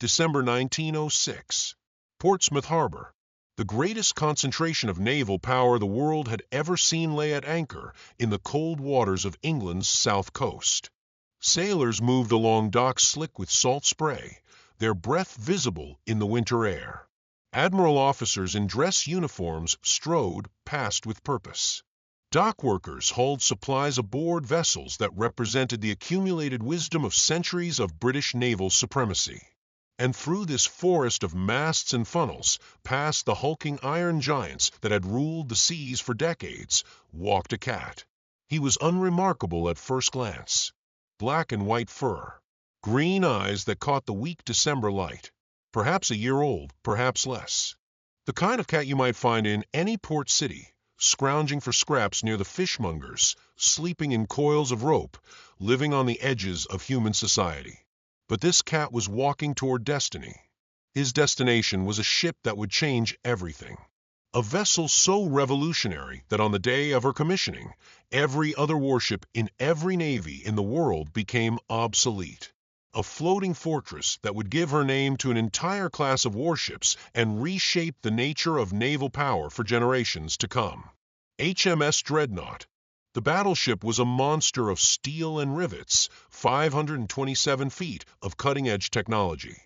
December 1906. Portsmouth Harbor. The greatest concentration of naval power the world had ever seen lay at anchor in the cold waters of England's south coast. Sailors moved along docks slick with salt spray, their breath visible in the winter air. Admiral officers in dress uniforms strode past with purpose. Dock workers hauled supplies aboard vessels that represented the accumulated wisdom of centuries of British naval supremacy. And through this forest of masts and funnels, past the hulking iron giants that had ruled the seas for decades, walked a cat. He was unremarkable at first glance. Black and white fur, green eyes that caught the weak December light. Perhaps a year old, perhaps less. The kind of cat you might find in any port city, scrounging for scraps near the fishmongers, sleeping in coils of rope, living on the edges of human society. But this cat was walking toward destiny. His destination was a ship that would change everything. A vessel so revolutionary that on the day of her commissioning, every other warship in every navy in the world became obsolete. A floating fortress that would give her name to an entire class of warships and reshape the nature of naval power for generations to come. HMS Dreadnought. The battleship was a monster of steel and rivets, 527 feet of cutting-edge technology.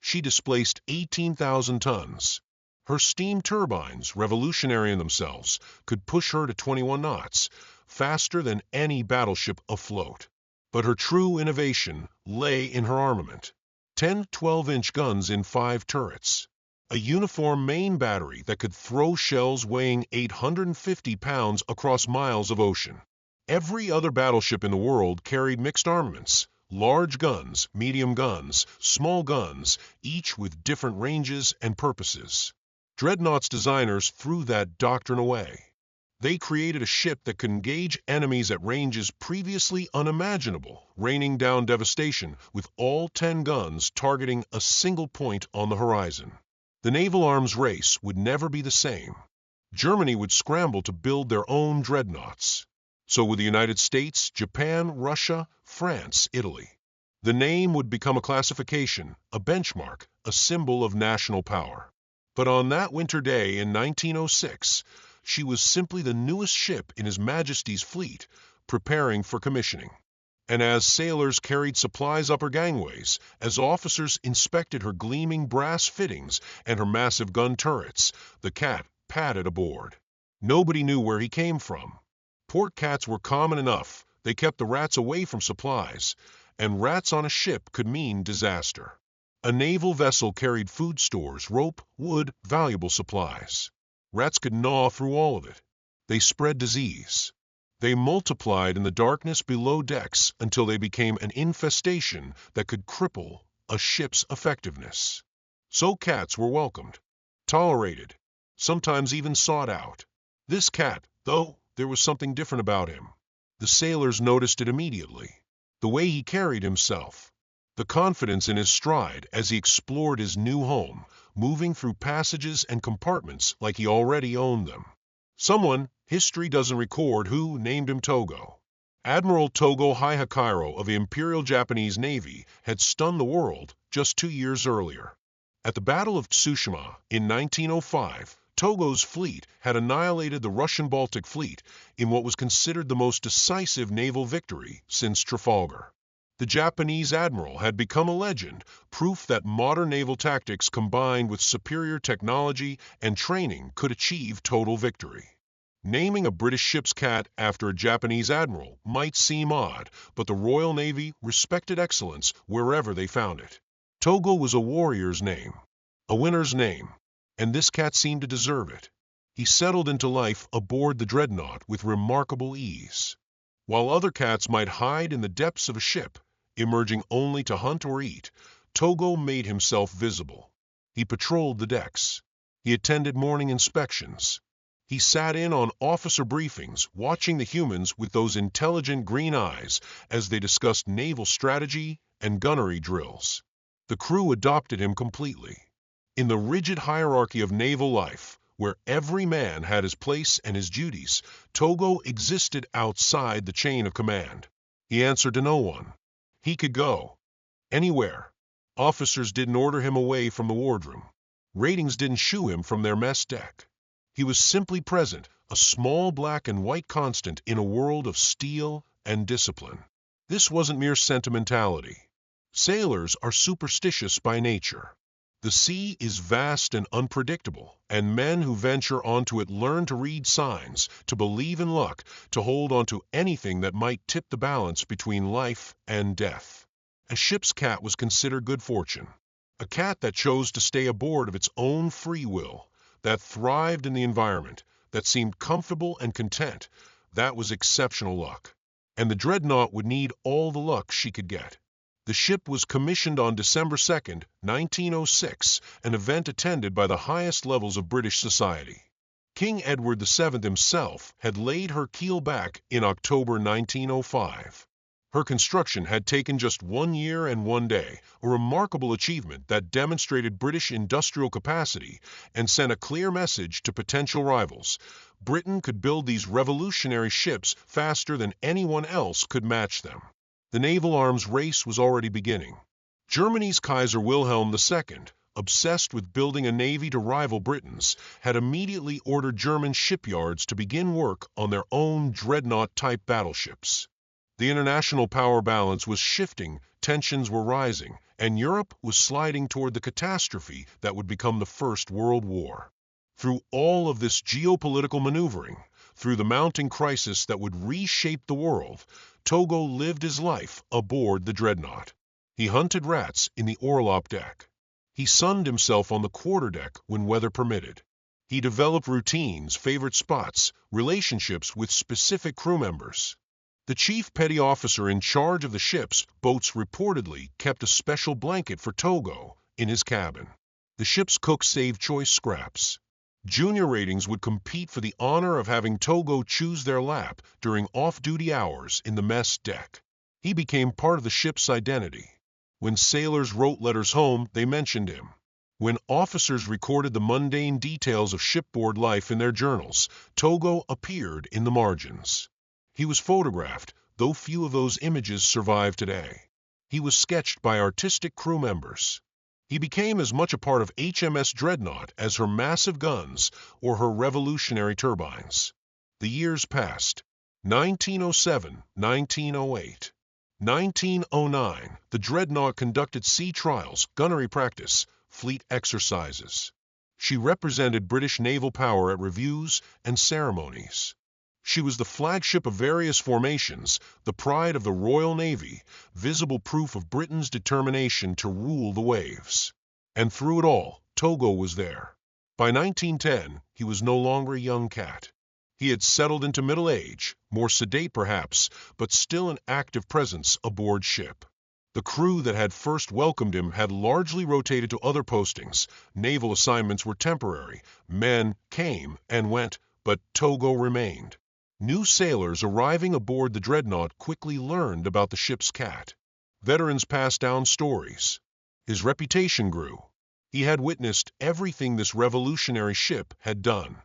She displaced 18,000 tons. Her steam turbines, revolutionary in themselves, could push her to 21 knots, faster than any battleship afloat. But her true innovation lay in her armament. 10 12-inch guns in 5 turrets. A uniform main battery that could throw shells weighing 850 pounds across miles of ocean. Every other battleship in the world carried mixed armaments, large guns, medium guns, small guns, each with different ranges and purposes. Dreadnought's designers threw that doctrine away. They created a ship that could engage enemies at ranges previously unimaginable, raining down devastation with all 10 guns targeting a single point on the horizon. The naval arms race would never be the same. Germany would scramble to build their own dreadnoughts. So would the United States, Japan, Russia, France, Italy. The name would become a classification, a benchmark, a symbol of national power. But on that winter day in 1906, she was simply the newest ship in His Majesty's fleet, preparing for commissioning. And as sailors carried supplies up her gangways, as officers inspected her gleaming brass fittings and her massive gun turrets, the cat padded aboard. Nobody knew where he came from. Port cats were common enough, they kept the rats away from supplies, and rats on a ship could mean disaster. A naval vessel carried food stores, rope, wood, valuable supplies. Rats could gnaw through all of it. They spread disease. They multiplied in the darkness below decks until they became an infestation that could cripple a ship's effectiveness. So cats were welcomed, tolerated, sometimes even sought out. This cat, though, there was something different about him. The sailors noticed it immediately. The way he carried himself, the confidence in his stride as he explored his new home, moving through passages and compartments like he already owned them. Someone, history doesn't record who, named him Togo. Admiral Togo Hihakairo of the Imperial Japanese Navy had stunned the world just 2 years earlier. At the Battle of Tsushima in 1905, Togo's fleet had annihilated the Russian Baltic Fleet in what was considered the most decisive naval victory since Trafalgar. The Japanese admiral had become a legend, proof that modern naval tactics combined with superior technology and training could achieve total victory. Naming a British ship's cat after a Japanese admiral might seem odd, but the Royal Navy respected excellence wherever they found it. Togo was a warrior's name, a winner's name, and this cat seemed to deserve it. He settled into life aboard the Dreadnought with remarkable ease. While other cats might hide in the depths of a ship, emerging only to hunt or eat, Togo made himself visible. He patrolled the decks. He attended morning inspections. He sat in on officer briefings, watching the humans with those intelligent green eyes as they discussed naval strategy and gunnery drills. The crew adopted him completely. In the rigid hierarchy of naval life, where every man had his place and his duties, Togo existed outside the chain of command. He answered to no one. He could go anywhere, Officers didn't order him away from the wardroom. Ratings didn't shoo him from their mess deck. He was simply present, a small black and white constant in a world of steel and discipline. This wasn't mere sentimentality. Sailors are superstitious by nature. The sea is vast and unpredictable, and men who venture onto it learn to read signs, to believe in luck, to hold onto anything that might tip the balance between life and death. A ship's cat was considered good fortune. A cat that chose to stay aboard of its own free will, that thrived in the environment, that seemed comfortable and content, that was exceptional luck. And the Dreadnought would need all the luck she could get. The ship was commissioned on December 2, 1906, an event attended by the highest levels of British society. King Edward VII himself had laid her keel back in October 1905. Her construction had taken just 1 year and 1 day, a remarkable achievement that demonstrated British industrial capacity and sent a clear message to potential rivals. Britain could build these revolutionary ships faster than anyone else could match them. The naval arms race was already beginning. Germany's Kaiser Wilhelm II, obsessed with building a navy to rival Britain's, had immediately ordered German shipyards to begin work on their own Dreadnought-type battleships. The international power balance was shifting, tensions were rising, and Europe was sliding toward the catastrophe that would become the First World War. Through all of this geopolitical maneuvering, through the mounting crisis that would reshape the world, Togo lived his life aboard the Dreadnought. He hunted rats in the orlop deck. He sunned himself on the quarterdeck when weather permitted. He developed routines, favorite spots, relationships with specific crew members. The chief petty officer in charge of the ship's boats reportedly kept a special blanket for Togo in his cabin. The ship's cook saved choice scraps. Junior ratings would compete for the honor of having Togo choose their lap during off-duty hours in the mess deck. He became part of the ship's identity. When sailors wrote letters home, they mentioned him. When officers recorded the mundane details of shipboard life in their journals, Togo appeared in the margins. He was photographed, though few of those images survive today. He was sketched by artistic crew members. He became as much a part of HMS Dreadnought as her massive guns or her revolutionary turbines. The years passed. 1907, 1908. 1909, the Dreadnought conducted sea trials, gunnery practice, fleet exercises. She represented British naval power at reviews and ceremonies. She was the flagship of various formations, the pride of the Royal Navy, visible proof of Britain's determination to rule the waves. And through it all, Togo was there. By 1910, he was no longer a young cat. He had settled into middle age, more sedate perhaps, but still an active presence aboard ship. The crew that had first welcomed him had largely rotated to other postings. Naval assignments were temporary. Men came and went, but Togo remained. New sailors arriving aboard the Dreadnought quickly learned about the ship's cat. Veterans passed down stories. His reputation grew. He had witnessed everything this revolutionary ship had done.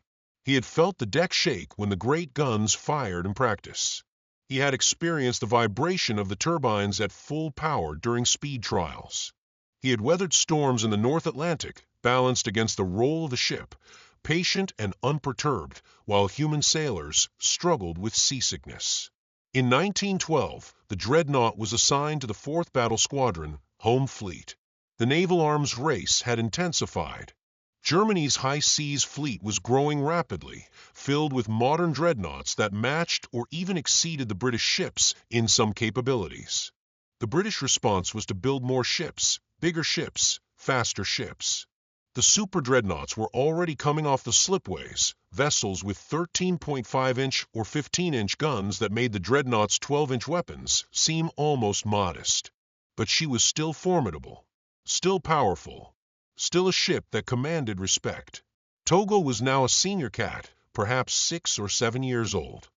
He had felt the deck shake when the great guns fired in practice. He had experienced the vibration of the turbines at full power during speed trials. He had weathered storms in the North Atlantic, balanced against the roll of the ship, patient and unperturbed, while human sailors struggled with seasickness. In 1912, the Dreadnought was assigned to the 4th Battle Squadron, Home Fleet. The naval arms race had intensified. Germany's high seas fleet was growing rapidly, filled with modern dreadnoughts that matched or even exceeded the British ships in some capabilities. The British response was to build more ships, bigger ships, faster ships. The super dreadnoughts were already coming off the slipways, vessels with 13.5-inch or 15-inch guns that made the Dreadnought's 12-inch weapons seem almost modest. But she was still formidable, still powerful, still a ship that commanded respect. Togo was now a senior cat, perhaps 6 or 7 years old.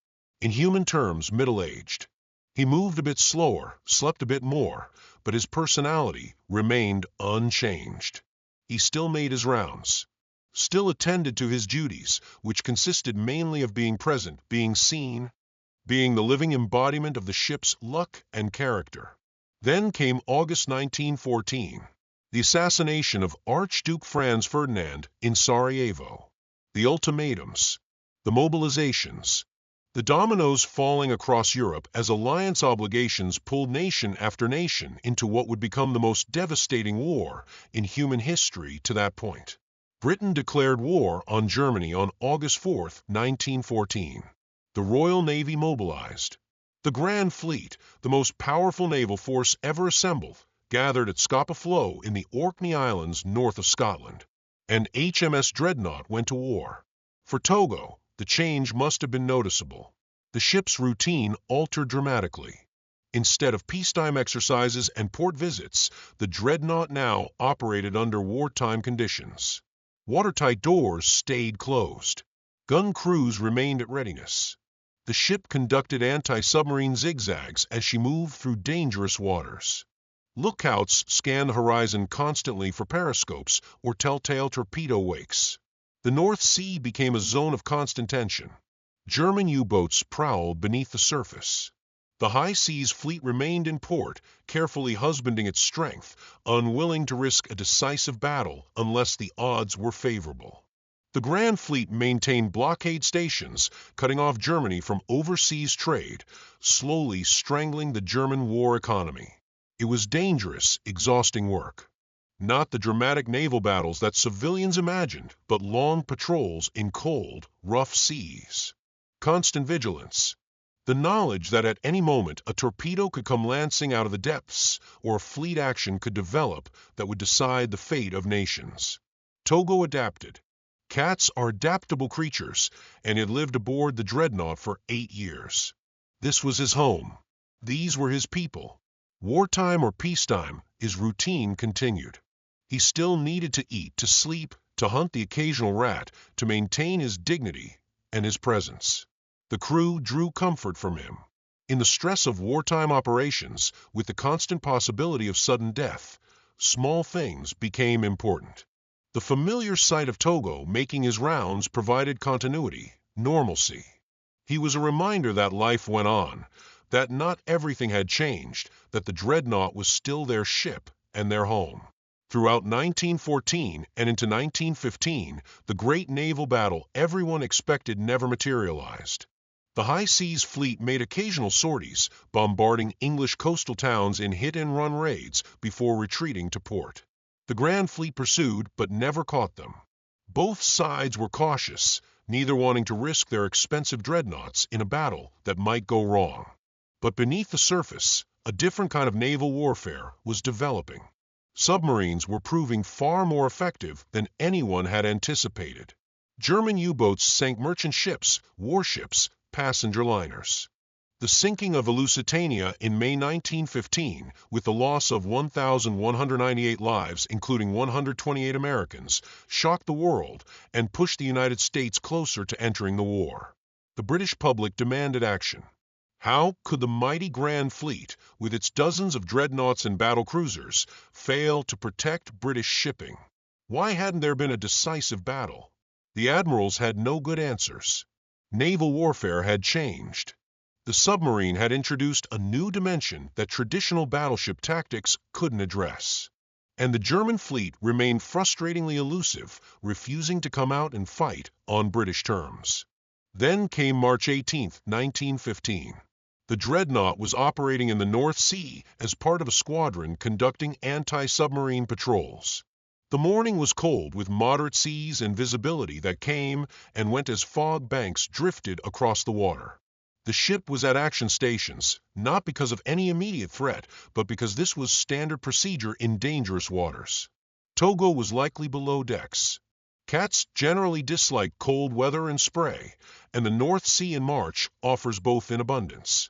In human terms, middle-aged. He moved a bit slower, slept a bit more, but his personality remained unchanged. He still made his rounds, still attended to his duties, which consisted mainly of being present, being seen, being the living embodiment of the ship's luck and character. Then came August 1914. The assassination of Archduke Franz Ferdinand in Sarajevo. The ultimatums. The mobilizations. The dominoes falling across Europe as alliance obligations pulled nation after nation into what would become the most devastating war in human history to that point. Britain declared war on Germany on August 4, 1914. The Royal Navy mobilized. The Grand Fleet, the most powerful naval force ever assembled, gathered at Scapa Flow in the Orkney Islands north of Scotland. And HMS Dreadnought went to war. For Togo, the change must have been noticeable. The ship's routine altered dramatically. Instead of peacetime exercises and port visits, the Dreadnought now operated under wartime conditions. Watertight doors stayed closed. Gun crews remained at readiness. The ship conducted anti-submarine zigzags as she moved through dangerous waters. Lookouts scanned the horizon constantly for periscopes or telltale torpedo wakes. The North Sea became a zone of constant tension. German U-boats prowled beneath the surface. The high seas fleet remained in port, carefully husbanding its strength, unwilling to risk a decisive battle unless the odds were favorable. The Grand Fleet maintained blockade stations, cutting off Germany from overseas trade, slowly strangling the German war economy. It was dangerous, exhausting work. Not the dramatic naval battles that civilians imagined, but long patrols in cold, rough seas. Constant vigilance. The knowledge that at any moment a torpedo could come lancing out of the depths, or a fleet action could develop that would decide the fate of nations. Togo adapted. Cats are adaptable creatures, and had lived aboard the Dreadnought for 8 years. This was his home. These were his people. Wartime or peacetime, his routine continued. He still needed to eat, to sleep, to hunt the occasional rat, to maintain his dignity and his presence. The crew drew comfort from him. In the stress of wartime operations, with the constant possibility of sudden death, small things became important. The familiar sight of Togo making his rounds provided continuity, normalcy. He was a reminder that life went on, that not everything had changed, that the Dreadnought was still their ship and their home. Throughout 1914 and into 1915, the great naval battle everyone expected never materialized. The high seas fleet made occasional sorties, bombarding English coastal towns in hit-and-run raids before retreating to port. The Grand Fleet pursued, but never caught them. Both sides were cautious, neither wanting to risk their expensive dreadnoughts in a battle that might go wrong. But beneath the surface, a different kind of naval warfare was developing. Submarines were proving far more effective than anyone had anticipated. German U-boats sank merchant ships, warships, passenger liners. The sinking of the Lusitania in May 1915, with the loss of 1,198 lives, including 128 Americans, shocked the world and pushed the United States closer to entering the war. The British public demanded action. How could the mighty Grand Fleet, with its dozens of dreadnoughts and battle cruisers, fail to protect British shipping? Why hadn't there been a decisive battle? The admirals had no good answers. Naval warfare had changed. The submarine had introduced a new dimension that traditional battleship tactics couldn't address. And the German fleet remained frustratingly elusive, refusing to come out and fight on British terms. Then came March 18, 1915. The Dreadnought was operating in the North Sea as part of a squadron conducting anti-submarine patrols. The morning was cold with moderate seas and visibility that came and went as fog banks drifted across the water. The ship was at action stations, not because of any immediate threat, but because this was standard procedure in dangerous waters. Togo was likely below decks. Cats generally dislike cold weather and spray, and the North Sea in March offers both in abundance.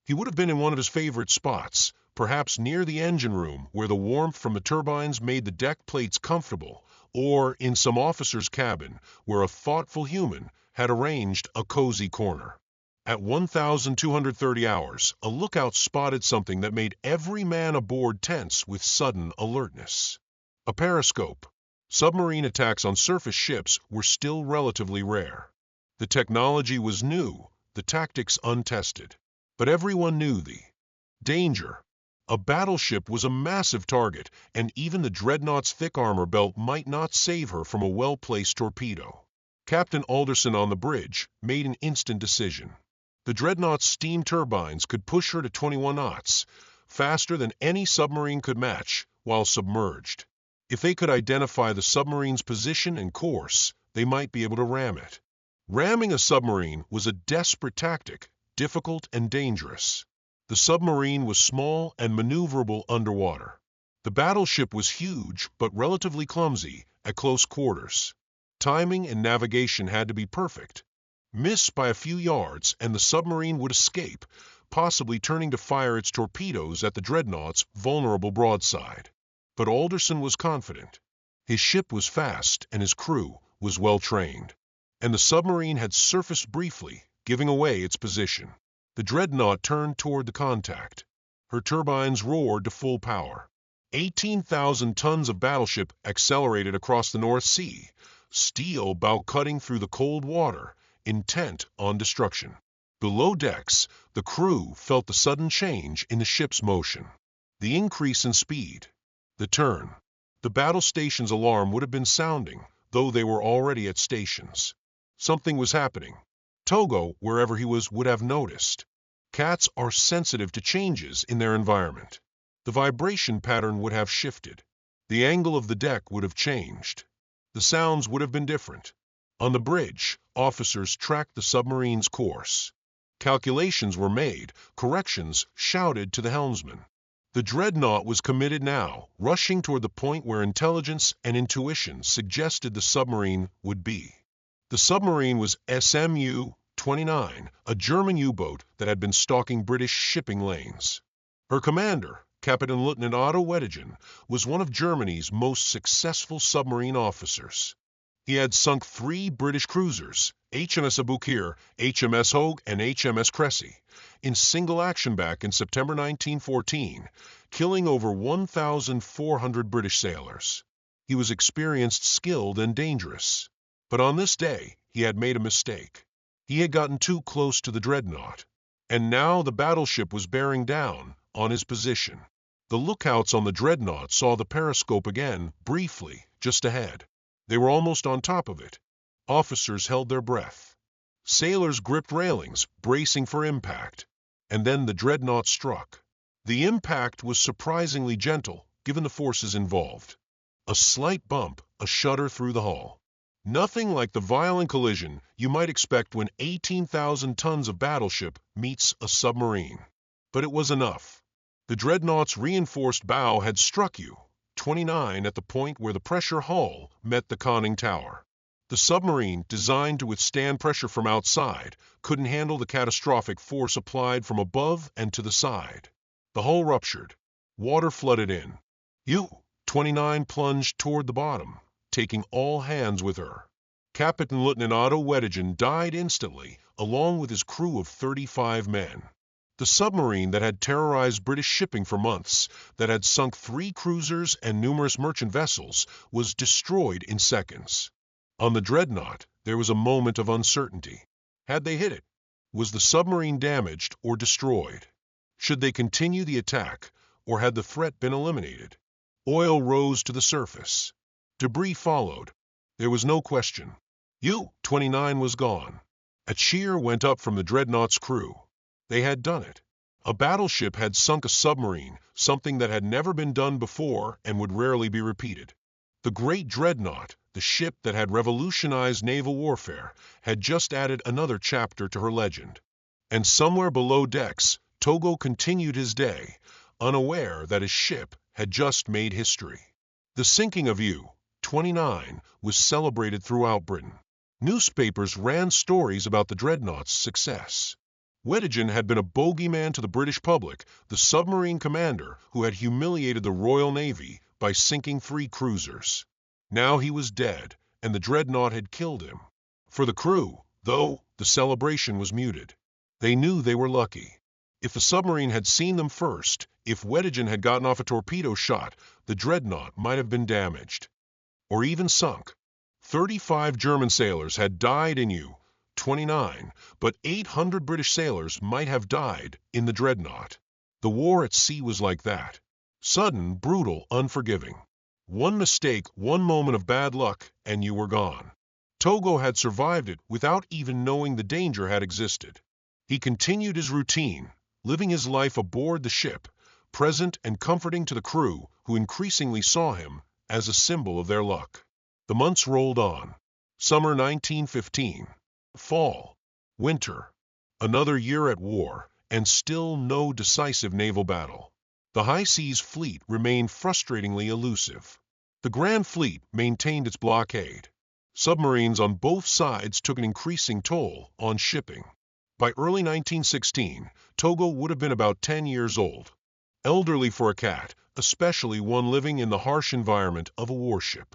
He would have been in one of his favorite spots, perhaps near the engine room where the warmth from the turbines made the deck plates comfortable, or in some officer's cabin where a thoughtful human had arranged a cozy corner. At 1,230 hours, a lookout spotted something that made every man aboard tense with sudden alertness. A periscope. Submarine attacks on surface ships were still relatively rare. The technology was new, the tactics untested. But everyone knew the danger. A battleship was a massive target, and even the Dreadnought's thick armor belt might not save her from a well-placed torpedo. Captain Alderson on the bridge made an instant decision. The Dreadnought's steam turbines could push her to 21 knots, faster than any submarine could match, while submerged. If they could identify the submarine's position and course, they might be able to ram it. Ramming a submarine was a desperate tactic, difficult and dangerous. The submarine was small and maneuverable underwater. The battleship was huge but relatively clumsy at close quarters. Timing and navigation had to be perfect. Miss by a few yards and the submarine would escape, possibly turning to fire its torpedoes at the Dreadnought's vulnerable broadside. But Alderson was confident. His ship was fast and his crew was well trained. And the submarine had surfaced briefly, giving away its position. The Dreadnought turned toward the contact. Her turbines roared to full power. 18,000 tons of battleship accelerated across the North Sea, steel bow cutting through the cold water, intent on destruction. Below decks, the crew felt the sudden change in the ship's motion. The increase in speed. The turn. The battle station's alarm would have been sounding, though they were already at stations. Something was happening. Togo, wherever he was, would have noticed. Cats are sensitive to changes in their environment. The vibration pattern would have shifted. The angle of the deck would have changed. The sounds would have been different. On the bridge, officers tracked the submarine's course. Calculations were made, corrections shouted to the helmsman. The Dreadnought was committed now, rushing toward the point where intelligence and intuition suggested the submarine would be. The submarine was SMU-29, a German U-boat that had been stalking British shipping lanes. Her commander, Captain Lieutenant Otto Weddigen, was one of Germany's most successful submarine officers. He had sunk 3 British cruisers, HMS Aboukir, HMS Hogue, and HMS Cressy, in single action back in September 1914, killing over 1,400 British sailors. He was experienced, skilled, and dangerous. But on this day, he had made a mistake. He had gotten too close to the Dreadnought, and now the battleship was bearing down on his position. The lookouts on the Dreadnought saw the periscope again, briefly, just ahead. They were almost on top of it. Officers held their breath. Sailors gripped railings, bracing for impact. And then the Dreadnought struck. The impact was surprisingly gentle, given the forces involved. A slight bump, a shudder through the hull. Nothing like the violent collision you might expect when 18,000 tons of battleship meets a submarine. But it was enough. The Dreadnought's reinforced bow had struck U-29 at the point where the pressure hull met the conning tower. The submarine, designed to withstand pressure from outside, couldn't handle the catastrophic force applied from above and to the side. The hull ruptured. Water flooded in. U-29 plunged toward the bottom, taking all hands with her. Captain Lieutenant Otto Weddigen died instantly, along with his crew of 35 men. The submarine that had terrorized British shipping for months, that had sunk 3 cruisers and numerous merchant vessels, was destroyed in seconds. On the Dreadnought, there was a moment of uncertainty. Had they hit it? Was the submarine damaged or destroyed? Should they continue the attack, or had the threat been eliminated? Oil rose to the surface. Debris followed. There was no question. U-29 was gone. A cheer went up from the Dreadnought's crew. They had done it. A battleship had sunk a submarine, something that had never been done before and would rarely be repeated. The great Dreadnought, the ship that had revolutionized naval warfare, had just added another chapter to her legend. And somewhere below decks, Togo continued his day, unaware that his ship had just made history. The sinking of U-29 was celebrated throughout Britain. Newspapers ran stories about the Dreadnought's success. Weddigen had been a bogeyman to the British public, the submarine commander who had humiliated the Royal Navy by sinking 3 cruisers. Now he was dead, and the Dreadnought had killed him. For the crew, though, the celebration was muted. They knew they were lucky. If the submarine had seen them first, if Weddigen had gotten off a torpedo shot, the Dreadnought might have been damaged. Or even sunk. 35 German sailors had died in U-29, but 800 British sailors might have died in the Dreadnought. The war at sea was like that. Sudden, brutal, unforgiving. One mistake, one moment of bad luck, and you were gone. Togo had survived it without even knowing the danger had existed. He continued his routine, living his life aboard the ship, present and comforting to the crew who increasingly saw him as a symbol of their luck. The months rolled on. Summer 1915. Fall. Winter. Another year at war, and still no decisive naval battle. The high seas fleet remained frustratingly elusive. The Grand Fleet maintained its blockade. Submarines on both sides took an increasing toll on shipping. By early 1916, Togo would have been about 10 years old. Elderly for a cat, especially one living in the harsh environment of a warship.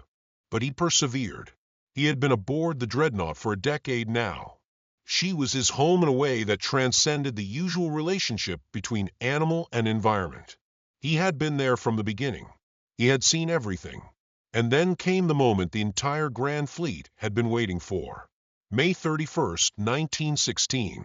But he persevered. He had been aboard the Dreadnought for a decade now. She was his home in a way that transcended the usual relationship between animal and environment. He had been there from the beginning. He had seen everything. And then came the moment the entire Grand Fleet had been waiting for. May 31, 1916.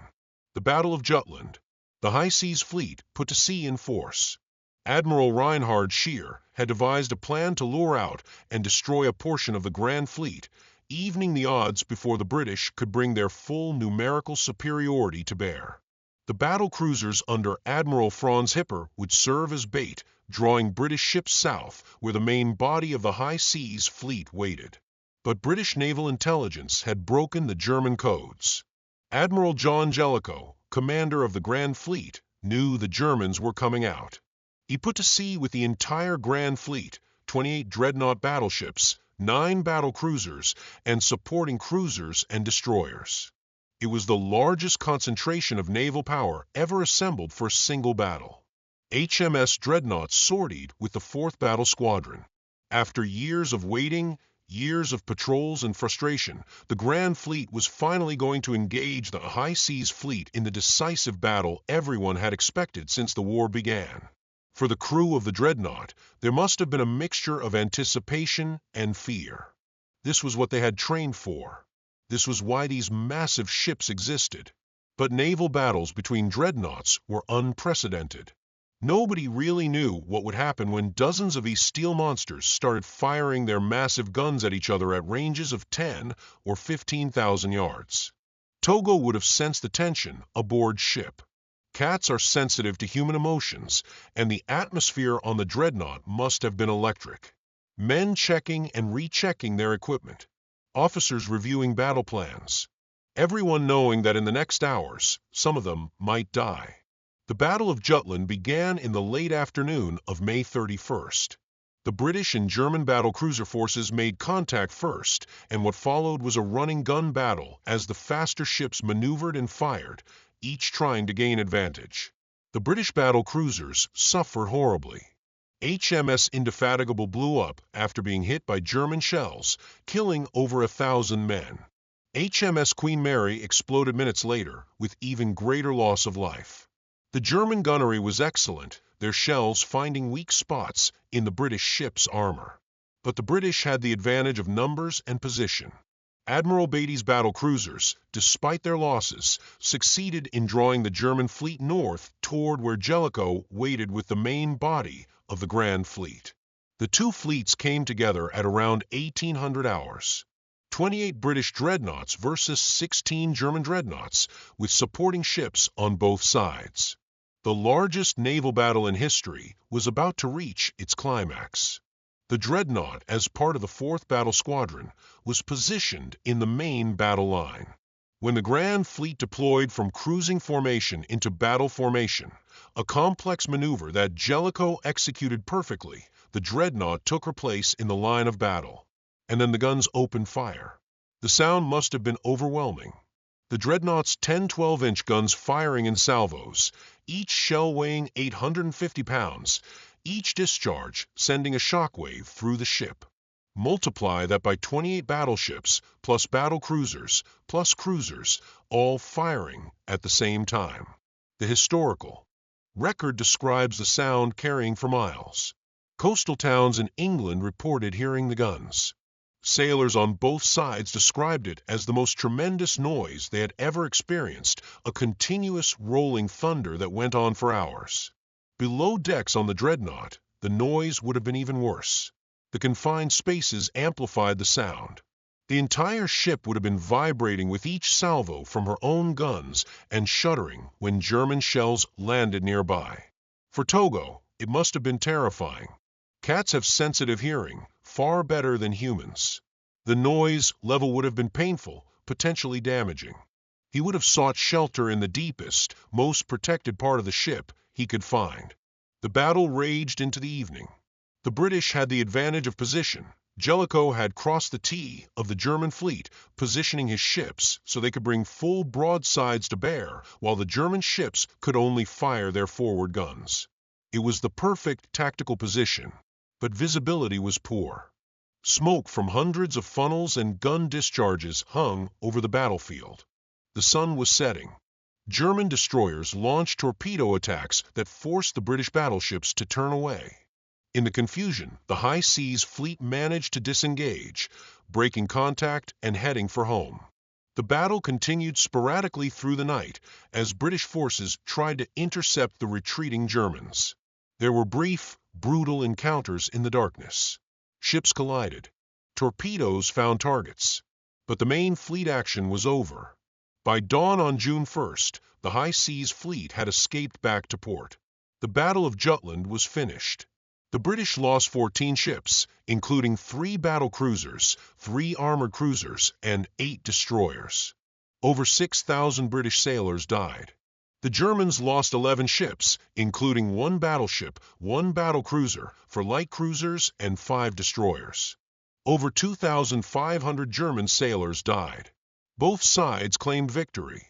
The Battle of Jutland. The High Seas Fleet put to sea in force. Admiral Reinhard Scheer had devised a plan to lure out and destroy a portion of the Grand Fleet, evening the odds before the British could bring their full numerical superiority to bear. The battle cruisers under Admiral Franz Hipper would serve as bait, drawing British ships south where the main body of the High Seas Fleet waited. But British naval intelligence had broken the German codes. Admiral John Jellicoe, commander of the Grand Fleet, knew the Germans were coming out. He put to sea with the entire Grand Fleet, 28 dreadnought battleships, 9 battle cruisers, and supporting cruisers and destroyers. It was the largest concentration of naval power ever assembled for a single battle. HMS Dreadnought sortied with the 4th Battle Squadron. After years of waiting, years of patrols and frustration, the Grand Fleet was finally going to engage the High Seas Fleet in the decisive battle everyone had expected since the war began. For the crew of the Dreadnought, there must have been a mixture of anticipation and fear. This was what they had trained for. This was why these massive ships existed. But naval battles between dreadnoughts were unprecedented. Nobody really knew what would happen when dozens of these steel monsters started firing their massive guns at each other at ranges of 10 or 15,000 yards. Togo would have sensed the tension aboard ship. Cats are sensitive to human emotions, and the atmosphere on the Dreadnought must have been electric. Men checking and rechecking their equipment. Officers reviewing battle plans. Everyone knowing that in the next hours, some of them might die. The Battle of Jutland began in the late afternoon of May 31st. The British and German battle cruiser forces made contact first, and what followed was a running gun battle as the faster ships maneuvered and fired, each trying to gain advantage. The British battle cruisers suffered horribly. HMS Indefatigable blew up after being hit by German shells, killing over 1,000 men. HMS Queen Mary exploded minutes later with even greater loss of life. The German gunnery was excellent, their shells finding weak spots in the British ship's armor. But the British had the advantage of numbers and position. Admiral Beatty's battle cruisers, despite their losses, succeeded in drawing the German fleet north toward where Jellicoe waited with the main body of the Grand Fleet. The two fleets came together at around 1800 hours. 28 British dreadnoughts versus 16 German dreadnoughts, with supporting ships on both sides. The largest naval battle in history was about to reach its climax. The Dreadnought, as part of the 4th Battle Squadron, was positioned in the main battle line. When the Grand Fleet deployed from cruising formation into battle formation, a complex maneuver that Jellicoe executed perfectly, the Dreadnought took her place in the line of battle. And then the guns opened fire. The sound must have been overwhelming. The Dreadnought's 10 12-inch guns firing in salvos, each shell weighing 850 pounds, each discharge sending a shockwave through the ship. Multiply that by 28 battleships, plus battle cruisers, plus cruisers, all firing at the same time. The historical record describes the sound carrying for miles. Coastal towns in England reported hearing the guns. Sailors on both sides described it as the most tremendous noise they had ever experienced, a continuous rolling thunder that went on for hours. Below decks on the Dreadnought, the noise would have been even worse. The confined spaces amplified the sound. The entire ship would have been vibrating with each salvo from her own guns and shuddering when German shells landed nearby. For Togo, it must have been terrifying. Cats have sensitive hearing, far better than humans. The noise level would have been painful, potentially damaging. He would have sought shelter in the deepest, most protected part of the ship he could find. The battle raged into the evening. The British had the advantage of position. Jellicoe had crossed the T of the German fleet, positioning his ships so they could bring full broadsides to bear, while the German ships could only fire their forward guns. It was the perfect tactical position, but visibility was poor. Smoke from hundreds of funnels and gun discharges hung over the battlefield. The sun was setting. German destroyers launched torpedo attacks that forced the British battleships to turn away. In the confusion, the high seas fleet managed to disengage, breaking contact and heading for home. The battle continued sporadically through the night as British forces tried to intercept the retreating Germans. There were brief, brutal encounters in the darkness. Ships collided. Torpedoes found targets. But the main fleet action was over. By dawn on June 1st, the high seas fleet had escaped back to port. The Battle of Jutland was finished. The British lost 14 ships, including 3 battle cruisers, 3 armored cruisers, and 8 destroyers. Over 6,000 British sailors died. The Germans lost 11 ships, including 1 battleship, 1 battle cruiser, 4 light cruisers, and 5 destroyers. Over 2,500 German sailors died. Both sides claimed victory.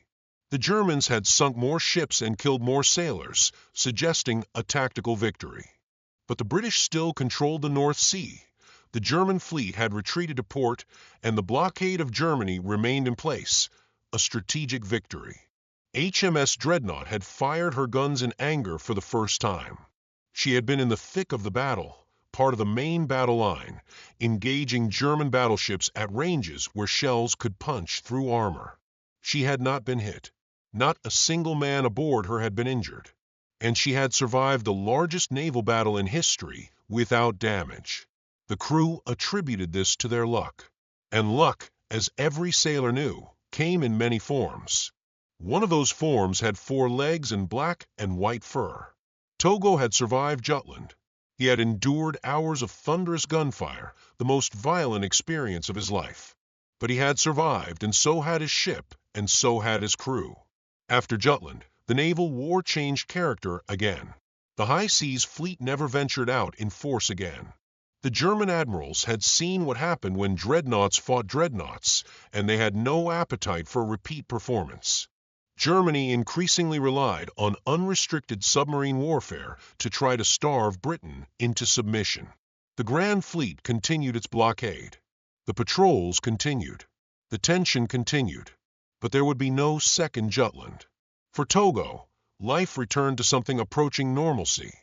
The Germans had sunk more ships and killed more sailors, suggesting a tactical victory. But the British still controlled the North Sea. The German fleet had retreated to port, and the blockade of Germany remained in place, a strategic victory. HMS Dreadnought had fired her guns in anger for the first time. She had been in the thick of the battle, part of the main battle line, engaging German battleships at ranges where shells could punch through armor. She had not been hit. Not a single man aboard her had been injured. And she had survived the largest naval battle in history without damage. The crew attributed this to their luck. And luck, as every sailor knew, came in many forms. One of those forms had 4 legs and black and white fur. Togo had survived Jutland. He had endured hours of thunderous gunfire, the most violent experience of his life. But he had survived, and so had his ship, and so had his crew. After Jutland, the naval war changed character again. The high seas fleet never ventured out in force again. The German admirals had seen what happened when dreadnoughts fought dreadnoughts, and they had no appetite for repeat performance. Germany increasingly relied on unrestricted submarine warfare to try to starve Britain into submission. The Grand Fleet continued its blockade. The patrols continued. The tension continued. But there would be no second Jutland. For Togo, life returned to something approaching normalcy.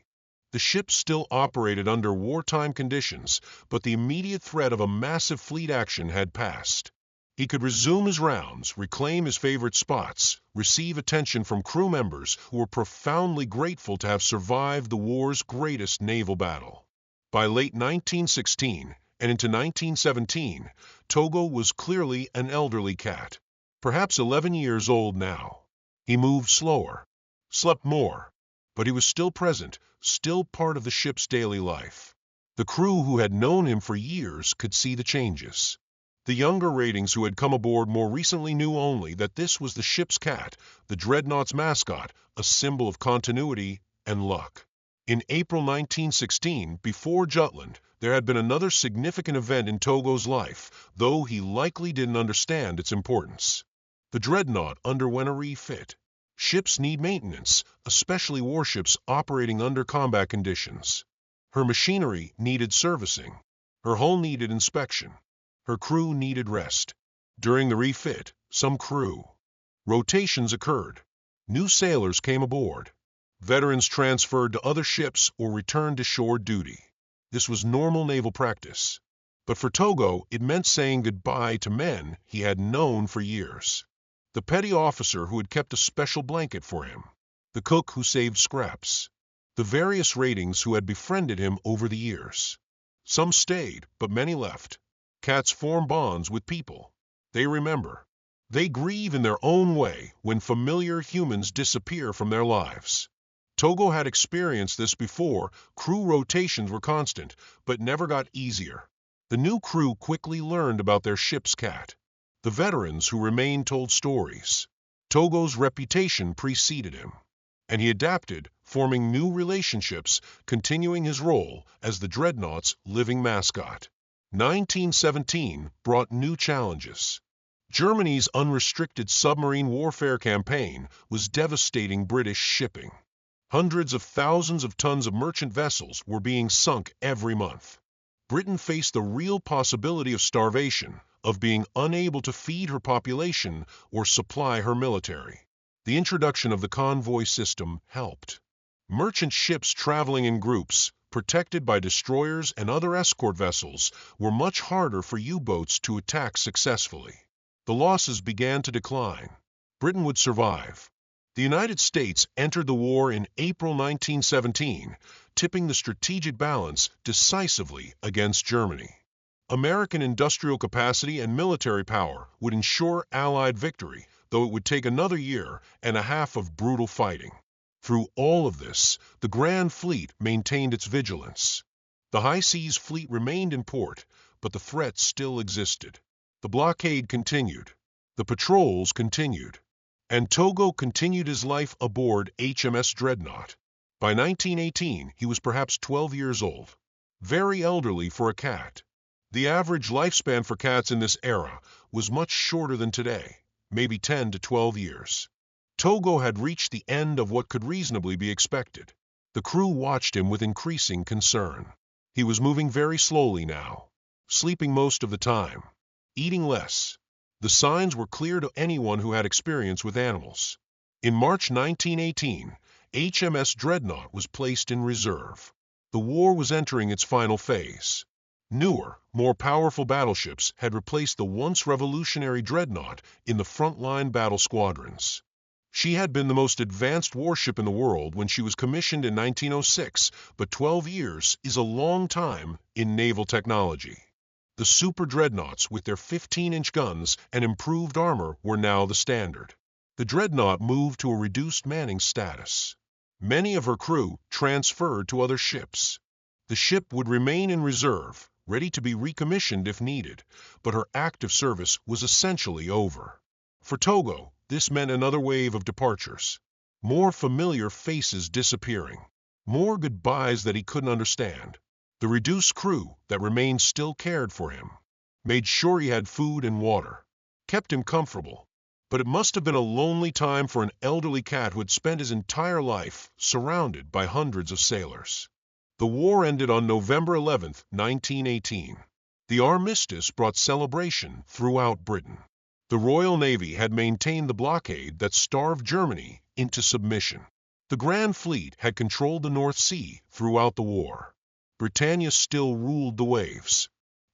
The ship still operated under wartime conditions, but the immediate threat of a massive fleet action had passed. He could resume his rounds, reclaim his favorite spots, receive attention from crew members who were profoundly grateful to have survived the war's greatest naval battle. By late 1916 and into 1917, Togo was clearly an elderly cat, perhaps 11 years old now. He moved slower, slept more, but he was still present, still part of the ship's daily life. The crew who had known him for years could see the changes. The younger ratings who had come aboard more recently knew only that this was the ship's cat, the Dreadnought's mascot, a symbol of continuity and luck. In April 1916, before Jutland, there had been another significant event in Togo's life, though he likely didn't understand its importance. The Dreadnought underwent a refit. Ships need maintenance, especially warships operating under combat conditions. Her machinery needed servicing. Her hull needed inspection. Her crew needed rest. During the refit, some crew rotations occurred. New sailors came aboard. Veterans transferred to other ships or returned to shore duty. This was normal naval practice. But for Togo, it meant saying goodbye to men he had known for years. The petty officer who had kept a special blanket for him. The cook who saved scraps. the various ratings who had befriended him over the years. Some stayed, but many left. Cats form bonds with people. They remember. They grieve in their own way when familiar humans disappear from their lives. Togo had experienced this before. Crew rotations were constant, but never got easier. The new crew quickly learned about their ship's cat. The veterans who remained told stories. Togo's reputation preceded him, and he adapted, forming new relationships, continuing his role as the Dreadnought's living mascot. 1917 brought new challenges. Germany's unrestricted submarine warfare campaign was devastating British shipping. Hundreds of thousands of tons of merchant vessels were being sunk every month. Britain faced the real possibility of starvation, of being unable to feed her population or supply her military. The introduction of the convoy system helped. Merchant ships traveling in groups, protected by destroyers and other escort vessels, were much harder for U-boats to attack successfully. The losses began to decline. Britain would survive. The United States entered the war in April 1917, tipping the strategic balance decisively against Germany. American industrial capacity and military power would ensure Allied victory, though it would take another year and a half of brutal fighting. Through all of this, the Grand Fleet maintained its vigilance. The High Seas Fleet remained in port, but the threat still existed. The blockade continued. The patrols continued. And Togo continued his life aboard HMS Dreadnought. By 1918, he was perhaps 12 years old. Very elderly for a cat. The average lifespan for cats in this era was much shorter than today, maybe 10 to 12 years. Togo had reached the end of what could reasonably be expected. The crew watched him with increasing concern. He was moving very slowly now, sleeping most of the time, eating less. The signs were clear to anyone who had experience with animals. In March 1918, HMS Dreadnought was placed in reserve. The war was entering its final phase. Newer, more powerful battleships had replaced the once revolutionary Dreadnought in the front-line battle squadrons. She had been the most advanced warship in the world when she was commissioned in 1906, but 12 years is a long time in naval technology. The super dreadnoughts with their 15-inch guns and improved armor were now the standard. The Dreadnought moved to a reduced manning status. Many of her crew transferred to other ships. The ship would remain in reserve, ready to be recommissioned if needed, but her active service was essentially over. For Togo, this meant another wave of departures. More familiar faces disappearing. More goodbyes that he couldn't understand. The reduced crew that remained still cared for him, made sure he had food and water, kept him comfortable. But it must have been a lonely time for an elderly cat who had spent his entire life surrounded by hundreds of sailors. The war ended on November 11, 1918. The armistice brought celebration throughout Britain. The Royal Navy had maintained the blockade that starved Germany into submission. The Grand Fleet had controlled the North Sea throughout the war. Britannia still ruled the waves.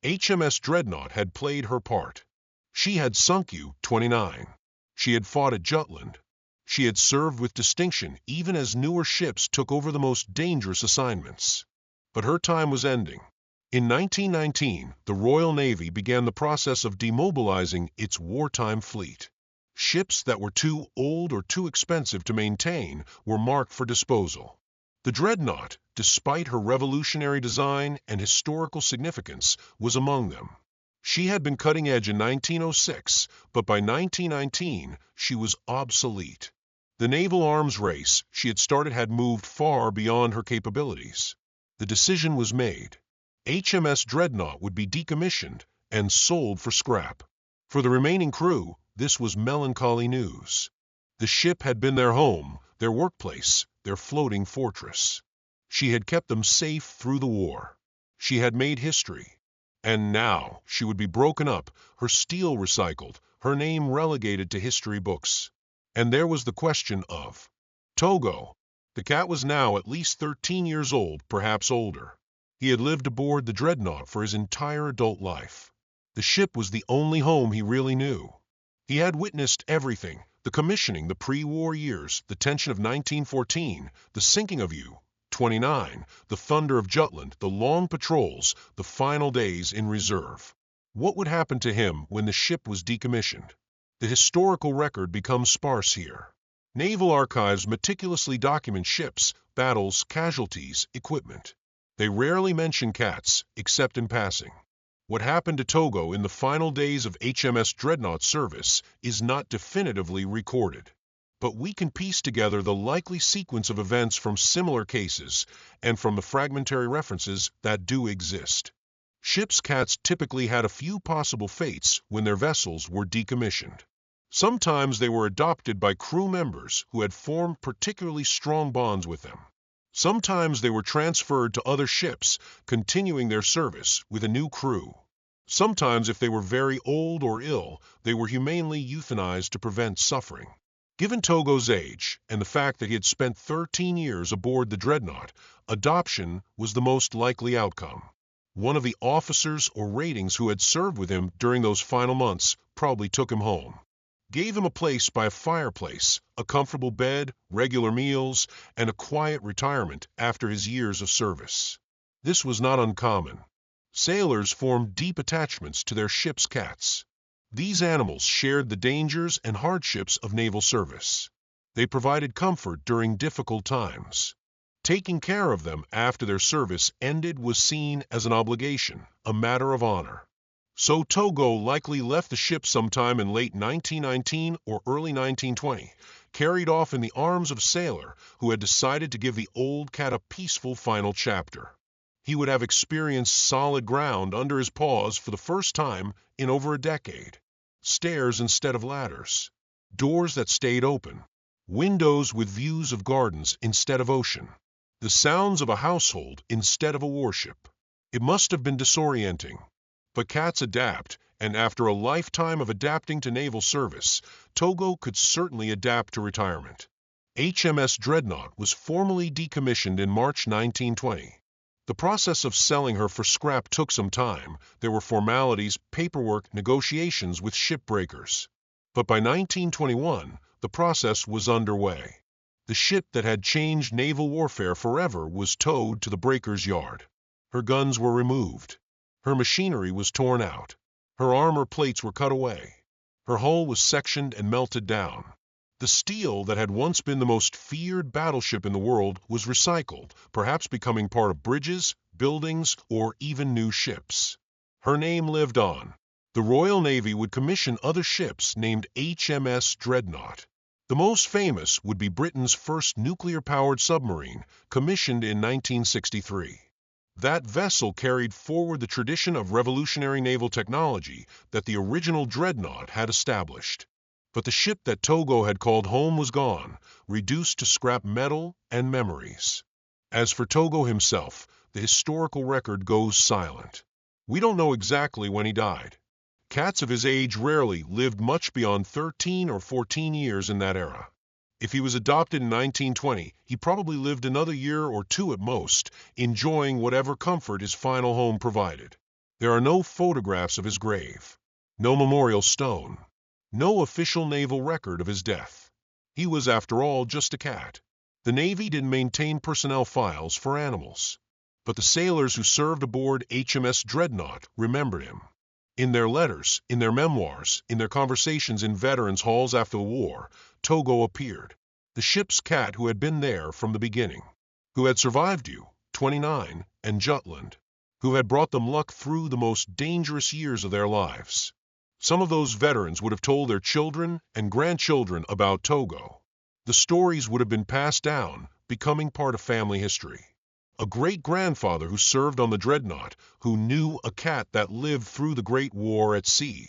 HMS Dreadnought had played her part. She had sunk U-29. She had fought at Jutland. She had served with distinction even as newer ships took over the most dangerous assignments. But her time was ending. In 1919, the Royal Navy began the process of demobilizing its wartime fleet. Ships that were too old or too expensive to maintain were marked for disposal. The Dreadnought, despite her revolutionary design and historical significance, was among them. She had been cutting edge in 1906, but by 1919 she was obsolete. The naval arms race she had started had moved far beyond her capabilities. The decision was made. HMS Dreadnought would be decommissioned and sold for scrap. For the remaining crew, this was melancholy news. The ship had been their home, their workplace, their floating fortress. She had kept them safe through the war. She had made history. And now she would be broken up, her steel recycled, her name relegated to history books. And there was the question of Togo. The cat was now at least 13 years old, perhaps older. He had lived aboard the Dreadnought for his entire adult life. The ship was the only home he really knew. He had witnessed everything: the commissioning, the pre-war years, the tension of 1914, the sinking of U-29. 29, the Thunder of Jutland, the long patrols, the final days in reserve. What would happen to him when the ship was decommissioned? The historical record becomes sparse here. Naval archives meticulously document ships, battles, casualties, equipment. They rarely mention cats, except in passing. What happened to Togo in the final days of HMS Dreadnought service is not definitively recorded. But we can piece together the likely sequence of events from similar cases and from the fragmentary references that do exist. Ships' cats typically had a few possible fates when their vessels were decommissioned. Sometimes they were adopted by crew members who had formed particularly strong bonds with them. Sometimes they were transferred to other ships, continuing their service with a new crew. Sometimes, if they were very old or ill, they were humanely euthanized to prevent suffering. Given Togo's age and the fact that he had spent 13 years aboard the Dreadnought, adoption was the most likely outcome. One of the officers or ratings who had served with him during those final months probably took him home. Gave him a place by a fireplace, a comfortable bed, regular meals, and a quiet retirement after his years of service. This was not uncommon. Sailors formed deep attachments to their ship's cats. These animals shared the dangers and hardships of naval service. They provided comfort during difficult times. Taking care of them after their service ended was seen as an obligation, a matter of honor. So Togo likely left the ship sometime in late 1919 or early 1920, carried off in the arms of a sailor who had decided to give the old cat a peaceful final chapter. He would have experienced solid ground under his paws for the first time in over a decade. Stairs instead of ladders. Doors that stayed open. Windows with views of gardens instead of ocean. The sounds of a household instead of a warship. It must have been disorienting. But cats adapt, and after a lifetime of adapting to naval service, Togo could certainly adapt to retirement. HMS Dreadnought was formally decommissioned in March 1920. The process of selling her for scrap took some time. There were formalities, paperwork, negotiations with shipbreakers. But by 1921, the process was underway. The ship that had changed naval warfare forever was towed to the breaker's yard. Her guns were removed. Her machinery was torn out. Her armor plates were cut away. Her hull was sectioned and melted down. The steel that had once been the most feared battleship in the world was recycled, perhaps becoming part of bridges, buildings, or even new ships. Her name lived on. The Royal Navy would commission other ships named HMS Dreadnought. The most famous would be Britain's first nuclear-powered submarine, commissioned in 1963. That vessel carried forward the tradition of revolutionary naval technology that the original Dreadnought had established. But the ship that Togo had called home was gone, reduced to scrap metal and memories. As for Togo himself, the historical record goes silent. We don't know exactly when he died. Cats of his age rarely lived much beyond 13 or 14 years in that era. If he was adopted in 1920, he probably lived another year or two at most, enjoying whatever comfort his final home provided. There are no photographs of his grave, no memorial stone, no official naval record of his death. He was, after all, just a cat. The Navy didn't maintain personnel files for animals. But the sailors who served aboard HMS Dreadnought remembered him. In their letters, in their memoirs, in their conversations in veterans' halls after the war, Togo appeared, the ship's cat who had been there from the beginning, who had survived you, 29, and Jutland, who had brought them luck through the most dangerous years of their lives. Some of those veterans would have told their children and grandchildren about Togo. The stories would have been passed down, becoming part of family history. A great-grandfather who served on the Dreadnought, who knew a cat that lived through the Great War at sea.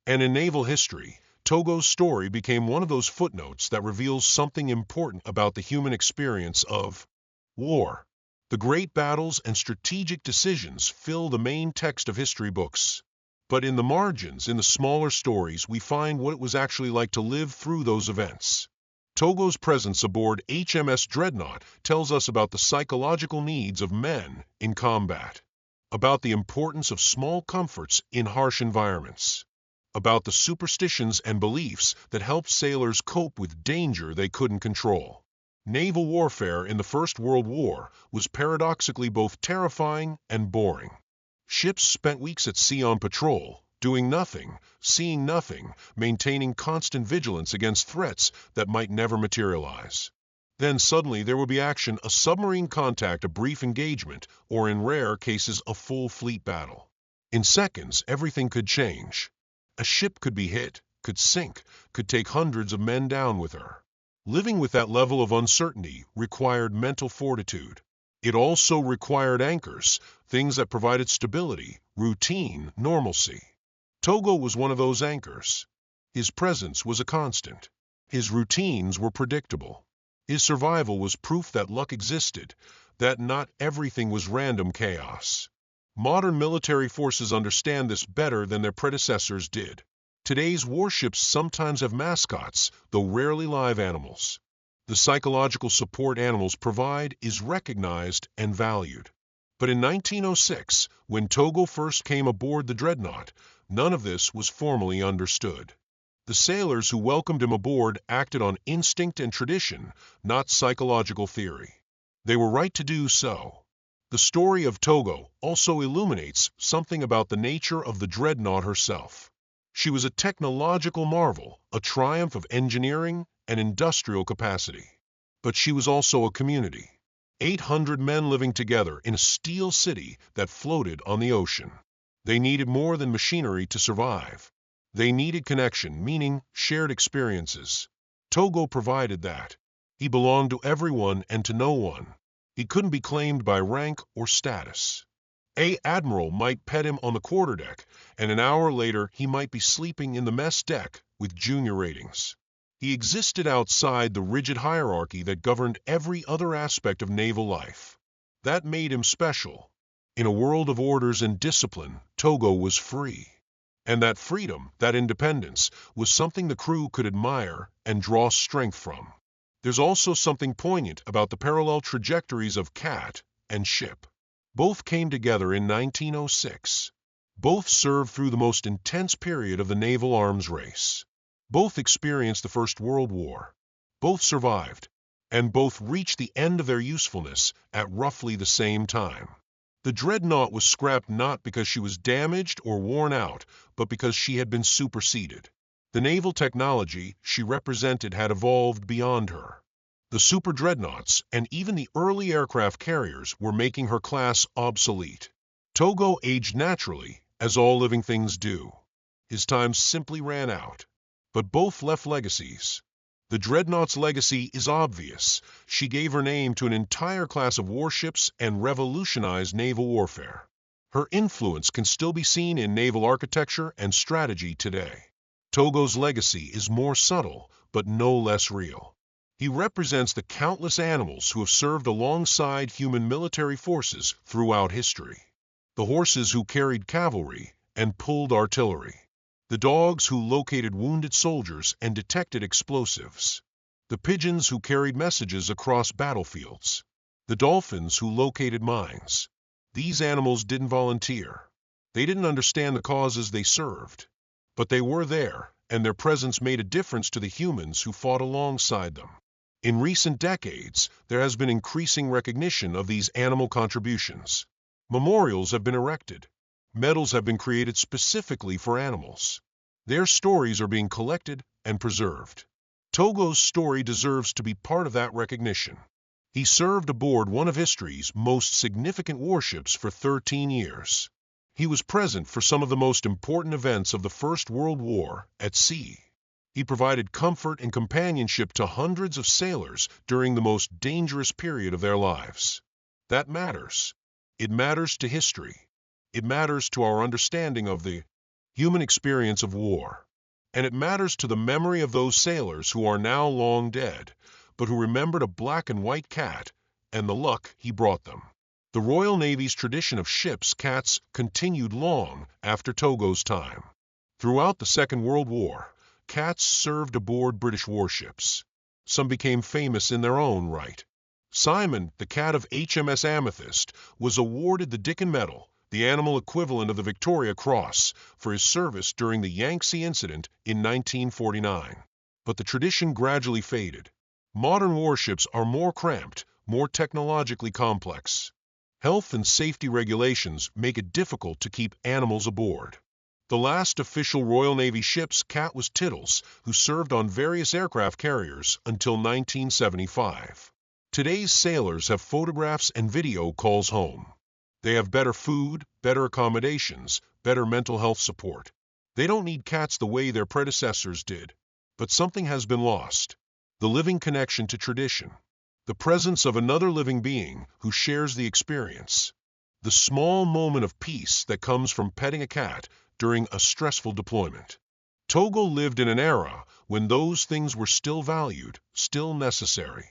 And in naval history, Togo's story became one of those footnotes that reveals something important about the human experience of war. The great battles and strategic decisions fill the main text of history books. But in the margins, in the smaller stories, we find what it was actually like to live through those events. Togo's presence aboard HMS Dreadnought tells us about the psychological needs of men in combat, about the importance of small comforts in harsh environments, about the superstitions and beliefs that helped sailors cope with danger they couldn't control. Naval warfare in the First World War was paradoxically both terrifying and boring. Ships spent weeks at sea on patrol, doing nothing, seeing nothing, maintaining constant vigilance against threats that might never materialize. Then suddenly there would be action, a submarine contact, a brief engagement, or in rare cases a full fleet battle. In seconds, everything could change. A ship could be hit, could sink, could take hundreds of men down with her. Living with that level of uncertainty required mental fortitude. It also required anchors, things that provided stability, routine, normalcy. Togo was one of those anchors. His presence was a constant. His routines were predictable. His survival was proof that luck existed, that not everything was random chaos. Modern military forces understand this better than their predecessors did. Today's warships sometimes have mascots, though rarely live animals. The psychological support animals provide is recognized and valued. But in 1906, when Togo first came aboard the Dreadnought, none of this was formally understood. The sailors who welcomed him aboard acted on instinct and tradition, not psychological theory. They were right to do so. The story of Togo also illuminates something about the nature of the Dreadnought herself. She was a technological marvel, a triumph of engineering and industrial capacity. But she was also a community. 800 men living together in a steel city that floated on the ocean. They needed more than machinery to survive. They needed connection, meaning shared experiences. Togo provided that. He belonged to everyone and to no one. He couldn't be claimed by rank or status. An admiral might pet him on the quarterdeck, and an hour later he might be sleeping in the mess deck with junior ratings. He existed outside the rigid hierarchy that governed every other aspect of naval life. That made him special. In a world of orders and discipline, Togo was free. And that freedom, that independence, was something the crew could admire and draw strength from. There's also something poignant about the parallel trajectories of cat and ship. Both came together in 1906. Both served through the most intense period of the naval arms race. Both experienced the First World War. Both survived, and both reached the end of their usefulness at roughly the same time. The Dreadnought was scrapped not because she was damaged or worn out, but because she had been superseded. The naval technology she represented had evolved beyond her. The super dreadnoughts and even the early aircraft carriers were making her class obsolete. Togo aged naturally, as all living things do. His time simply ran out. But both left legacies. The Dreadnought's legacy is obvious. She gave her name to an entire class of warships and revolutionized naval warfare. Her influence can still be seen in naval architecture and strategy today. Togo's legacy is more subtle, but no less real. He represents the countless animals who have served alongside human military forces throughout history. The horses who carried cavalry and pulled artillery. The dogs who located wounded soldiers and detected explosives. The pigeons who carried messages across battlefields. The dolphins who located mines. These animals didn't volunteer. They didn't understand the causes they served. But they were there, and their presence made a difference to the humans who fought alongside them. In recent decades, there has been increasing recognition of these animal contributions. Memorials have been erected. Medals have been created specifically for animals. Their stories are being collected and preserved. Togo's story deserves to be part of that recognition. He served aboard one of history's most significant warships for 13 years. He was present for some of the most important events of the First World War at sea. He provided comfort and companionship to hundreds of sailors during the most dangerous period of their lives. That matters. It matters to history. It matters to our understanding of the human experience of war. And it matters to the memory of those sailors who are now long dead, but who remembered a black and white cat and the luck he brought them. The Royal Navy's tradition of ships cats continued long after Togo's time. Throughout the Second World War, cats served aboard British warships. Some became famous in their own right. Simon, the cat of HMS Amethyst, was awarded the Dickin Medal, the animal equivalent of the Victoria Cross, for his service during the Yangtze incident in 1949. But the tradition gradually faded. Modern warships are more cramped, more technologically complex. Health and safety regulations make it difficult to keep animals aboard. The last official Royal Navy ship's cat was Tittles, who served on various aircraft carriers until 1975. Today's sailors have photographs and video calls home. They have better food, better accommodations, better mental health support. They don't need cats the way their predecessors did. But something has been lost. The living connection to tradition. The presence of another living being who shares the experience. The small moment of peace that comes from petting a cat during a stressful deployment. Togo lived in an era when those things were still valued, still necessary.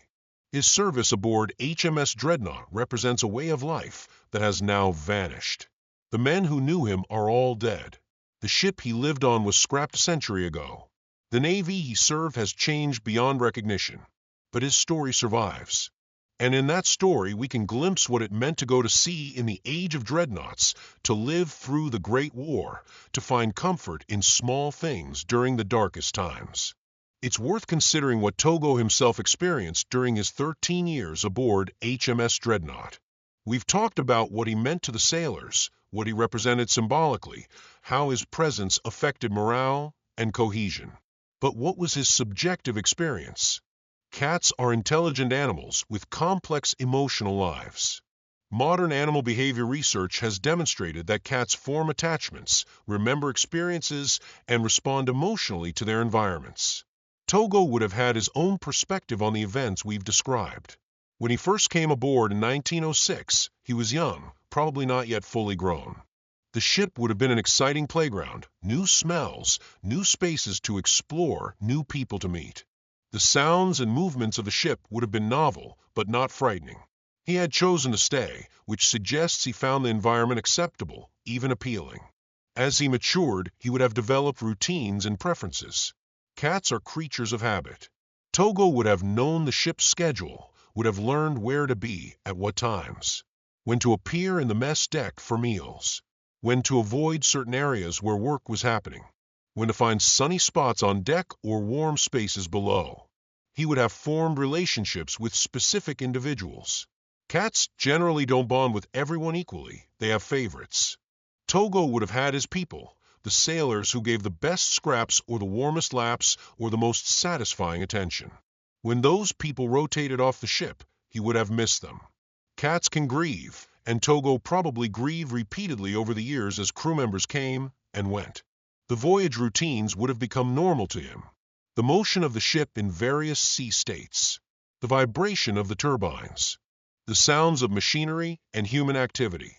His service aboard HMS Dreadnought represents a way of life that has now vanished. The men who knew him are all dead. The ship he lived on was scrapped a century ago. The Navy he served has changed beyond recognition, but his story survives. And in that story, we can glimpse what it meant to go to sea in the age of dreadnoughts, to live through the Great War, to find comfort in small things during the darkest times. It's worth considering what Togo himself experienced during his 13 years aboard HMS Dreadnought. We've talked about what he meant to the sailors, what he represented symbolically, how his presence affected morale and cohesion. But what was his subjective experience? Cats are intelligent animals with complex emotional lives. Modern animal behavior research has demonstrated that cats form attachments, remember experiences, and respond emotionally to their environments. Togo would have had his own perspective on the events we've described. When he first came aboard in 1906, he was young, probably not yet fully grown. The ship would have been an exciting playground, new smells, new spaces to explore, new people to meet. The sounds and movements of the ship would have been novel, but not frightening. He had chosen to stay, which suggests he found the environment acceptable, even appealing. As he matured, he would have developed routines and preferences. Cats are creatures of habit. Togo would have known the ship's schedule, would have learned where to be at what times, when to appear in the mess deck for meals, when to avoid certain areas where work was happening, when to find sunny spots on deck or warm spaces below. He would have formed relationships with specific individuals. Cats generally don't bond with everyone equally, they have favorites. Togo would have had his people, the sailors who gave the best scraps or the warmest laps or the most satisfying attention. When those people rotated off the ship, he would have missed them. Cats can grieve, and Togo probably grieved repeatedly over the years as crew members came and went. The voyage routines would have become normal to him. The motion of the ship in various sea states, the vibration of the turbines, the sounds of machinery and human activity.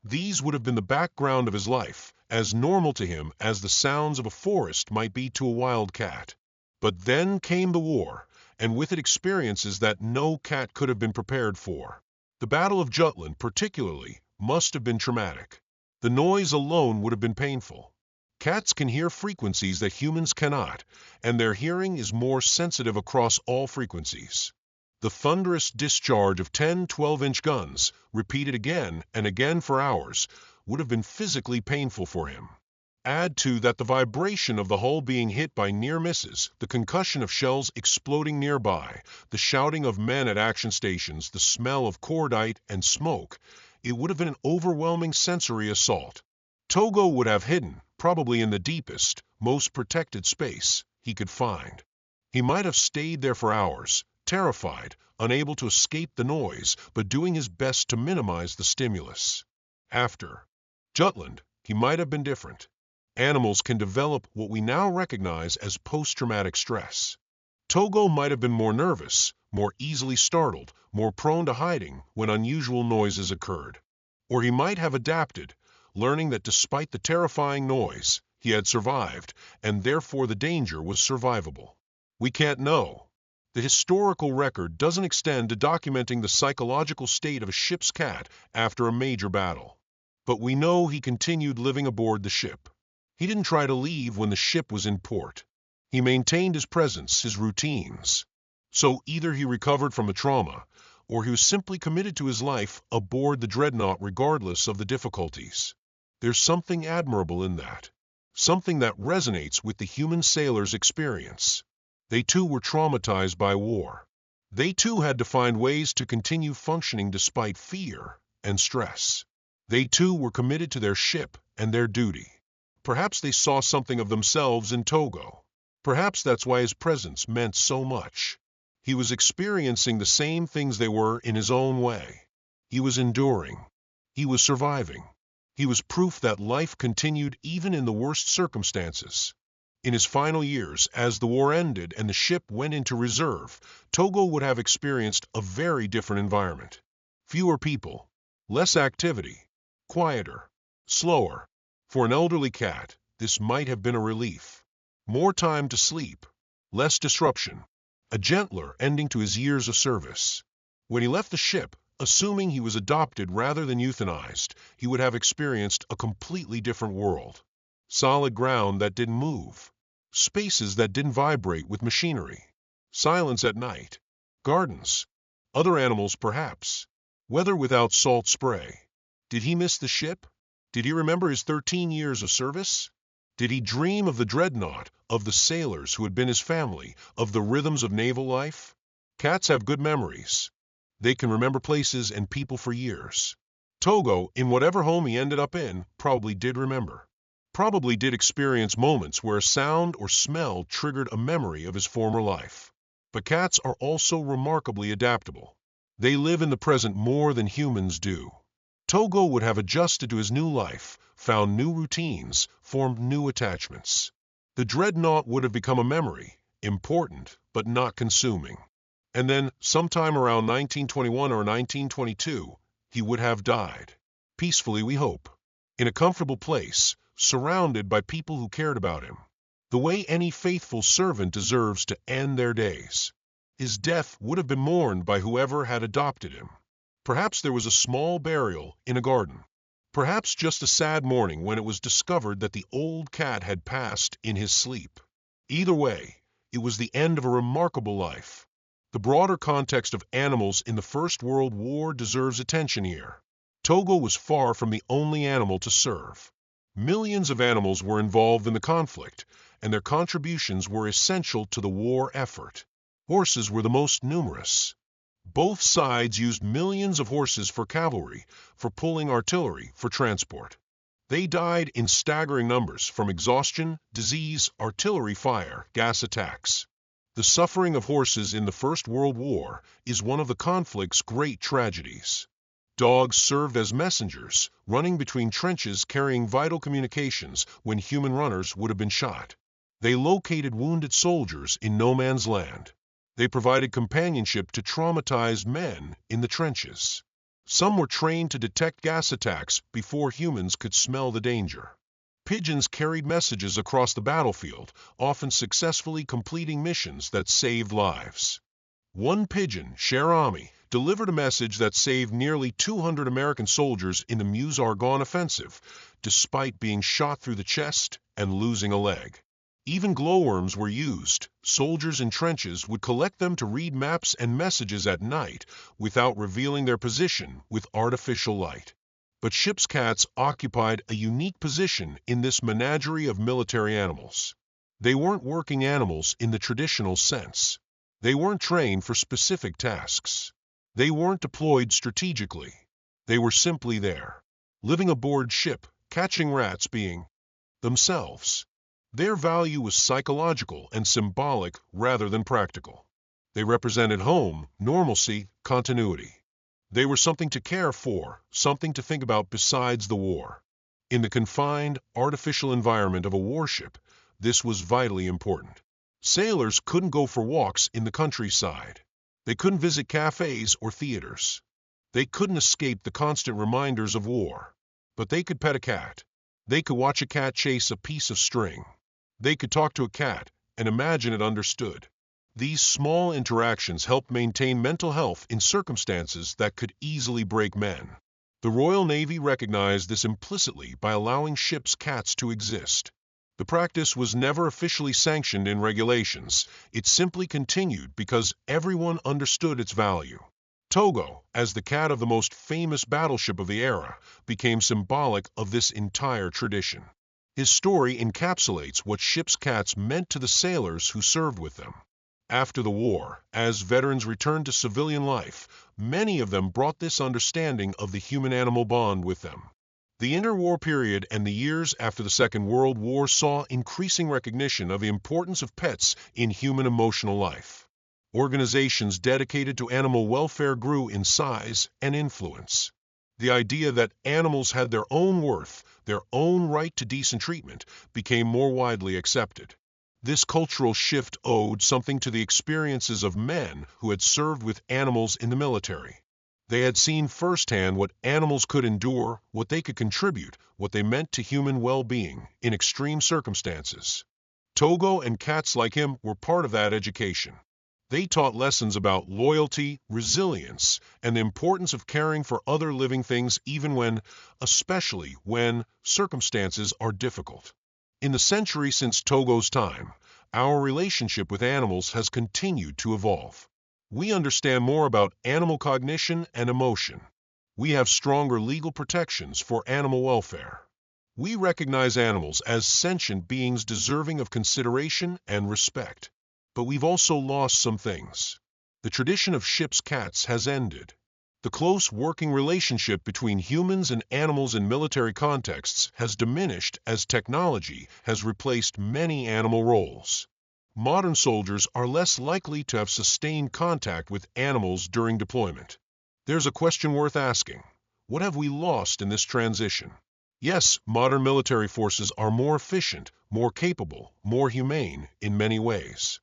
These would have been the background of his life, as normal to him as the sounds of a forest might be to a wild cat. But then came the war, and with it experiences that no cat could have been prepared for. The Battle of Jutland, particularly, must have been traumatic. The noise alone would have been painful. Cats can hear frequencies that humans cannot, and their hearing is more sensitive across all frequencies. The thunderous discharge of 10 12-inch guns, repeated again and again for hours, would have been physically painful for him. Add to that the vibration of the hull being hit by near misses, the concussion of shells exploding nearby, the shouting of men at action stations, the smell of cordite and smoke. It would have been an overwhelming sensory assault. Togo would have hidden, probably in the deepest, most protected space he could find. He might have stayed there for hours, terrified, unable to escape the noise, but doing his best to minimize the stimulus. After Jutland, he might have been different. Animals can develop what we now recognize as post-traumatic stress. Togo might have been more nervous, more easily startled, more prone to hiding when unusual noises occurred. Or he might have adapted, learning that despite the terrifying noise, he had survived, and therefore the danger was survivable. We can't know. The historical record doesn't extend to documenting the psychological state of a ship's cat after a major battle. But we know he continued living aboard the ship. He didn't try to leave when the ship was in port. He maintained his presence, his routines. So either he recovered from the trauma, or he was simply committed to his life aboard the Dreadnought regardless of the difficulties. There's something admirable in that. Something that resonates with the human sailor's experience. They too were traumatized by war. They too had to find ways to continue functioning despite fear and stress. They too were committed to their ship and their duty. Perhaps they saw something of themselves in Togo. Perhaps that's why his presence meant so much. He was experiencing the same things they were in his own way. He was enduring. He was surviving. He was proof that life continued even in the worst circumstances. In his final years, as the war ended and the ship went into reserve, Togo would have experienced a very different environment. Fewer people, less activity, quieter, slower. For an elderly cat, this might have been a relief. More time to sleep, less disruption, a gentler ending to his years of service. When he left the ship, assuming he was adopted rather than euthanized, he would have experienced a completely different world. Solid ground that didn't move, spaces that didn't vibrate with machinery, silence at night, gardens, other animals perhaps, weather without salt spray. Did he miss the ship? Did he remember his 13 years of service? Did he dream of the Dreadnought, of the sailors who had been his family, of the rhythms of naval life? Cats have good memories. They can remember places and people for years. Togo, in whatever home he ended up in, probably did remember. Probably did experience moments where a sound or smell triggered a memory of his former life. But cats are also remarkably adaptable. They live in the present more than humans do. Togo would have adjusted to his new life, found new routines, formed new attachments. The Dreadnought would have become a memory, important but not consuming. And then, sometime around 1921 or 1922, he would have died. Peacefully, we hope. In a comfortable place, surrounded by people who cared about him. The way any faithful servant deserves to end their days. His death would have been mourned by whoever had adopted him. Perhaps there was a small burial in a garden. Perhaps just a sad morning when it was discovered that the old cat had passed in his sleep. Either way, it was the end of a remarkable life. The broader context of animals in the First World War deserves attention here. Togo was far from the only animal to serve. Millions of animals were involved in the conflict, and their contributions were essential to the war effort. Horses were the most numerous. Both sides used millions of horses for cavalry, for pulling artillery, for transport. They died in staggering numbers from exhaustion, disease, artillery fire, gas attacks. The suffering of horses in the First World War is one of the conflict's great tragedies. Dogs served as messengers, running between trenches carrying vital communications when human runners would have been shot. They located wounded soldiers in no man's land. They provided companionship to traumatized men in the trenches. Some were trained to detect gas attacks before humans could smell the danger. Pigeons carried messages across the battlefield, often successfully completing missions that saved lives. One pigeon, Cher Ami, delivered a message that saved nearly 200 American soldiers in the Meuse-Argonne offensive, despite being shot through the chest and losing a leg. Even glowworms were used. Soldiers in trenches would collect them to read maps and messages at night without revealing their position with artificial light. But ship's cats occupied a unique position in this menagerie of military animals. They weren't working animals in the traditional sense. They weren't trained for specific tasks. They weren't deployed strategically. They were simply there, living aboard ship, catching rats, being themselves. Their value was psychological and symbolic rather than practical. They represented home, normalcy, continuity. They were something to care for, something to think about besides the war. In the confined, artificial environment of a warship, this was vitally important. Sailors couldn't go for walks in the countryside. They couldn't visit cafes or theaters. They couldn't escape the constant reminders of war. But they could pet a cat. They could watch a cat chase a piece of string. They could talk to a cat and imagine it understood. These small interactions helped maintain mental health in circumstances that could easily break men. The Royal Navy recognized this implicitly by allowing ship's cats to exist. The practice was never officially sanctioned in regulations. It simply continued because everyone understood its value. Togo, as the cat of the most famous battleship of the era, became symbolic of this entire tradition. His story encapsulates what ship's cats meant to the sailors who served with them. After the war, as veterans returned to civilian life, many of them brought this understanding of the human-animal bond with them. The interwar period and the years after the Second World War saw increasing recognition of the importance of pets in human emotional life. Organizations dedicated to animal welfare grew in size and influence. The idea that animals had their own worth, their own right to decent treatment, became more widely accepted. This cultural shift owed something to the experiences of men who had served with animals in the military. They had seen firsthand what animals could endure, what they could contribute, what they meant to human well-being in extreme circumstances. Togo and cats like him were part of that education. They taught lessons about loyalty, resilience, and the importance of caring for other living things especially when, circumstances are difficult. In the century since Togo's time, our relationship with animals has continued to evolve. We understand more about animal cognition and emotion. We have stronger legal protections for animal welfare. We recognize animals as sentient beings deserving of consideration and respect. But we've also lost some things. The tradition of ship's cats has ended. The close working relationship between humans and animals in military contexts has diminished as technology has replaced many animal roles. Modern soldiers are less likely to have sustained contact with animals during deployment. There's a question worth asking. What have we lost in this transition? Yes, modern military forces are more efficient, more capable, more humane in many ways.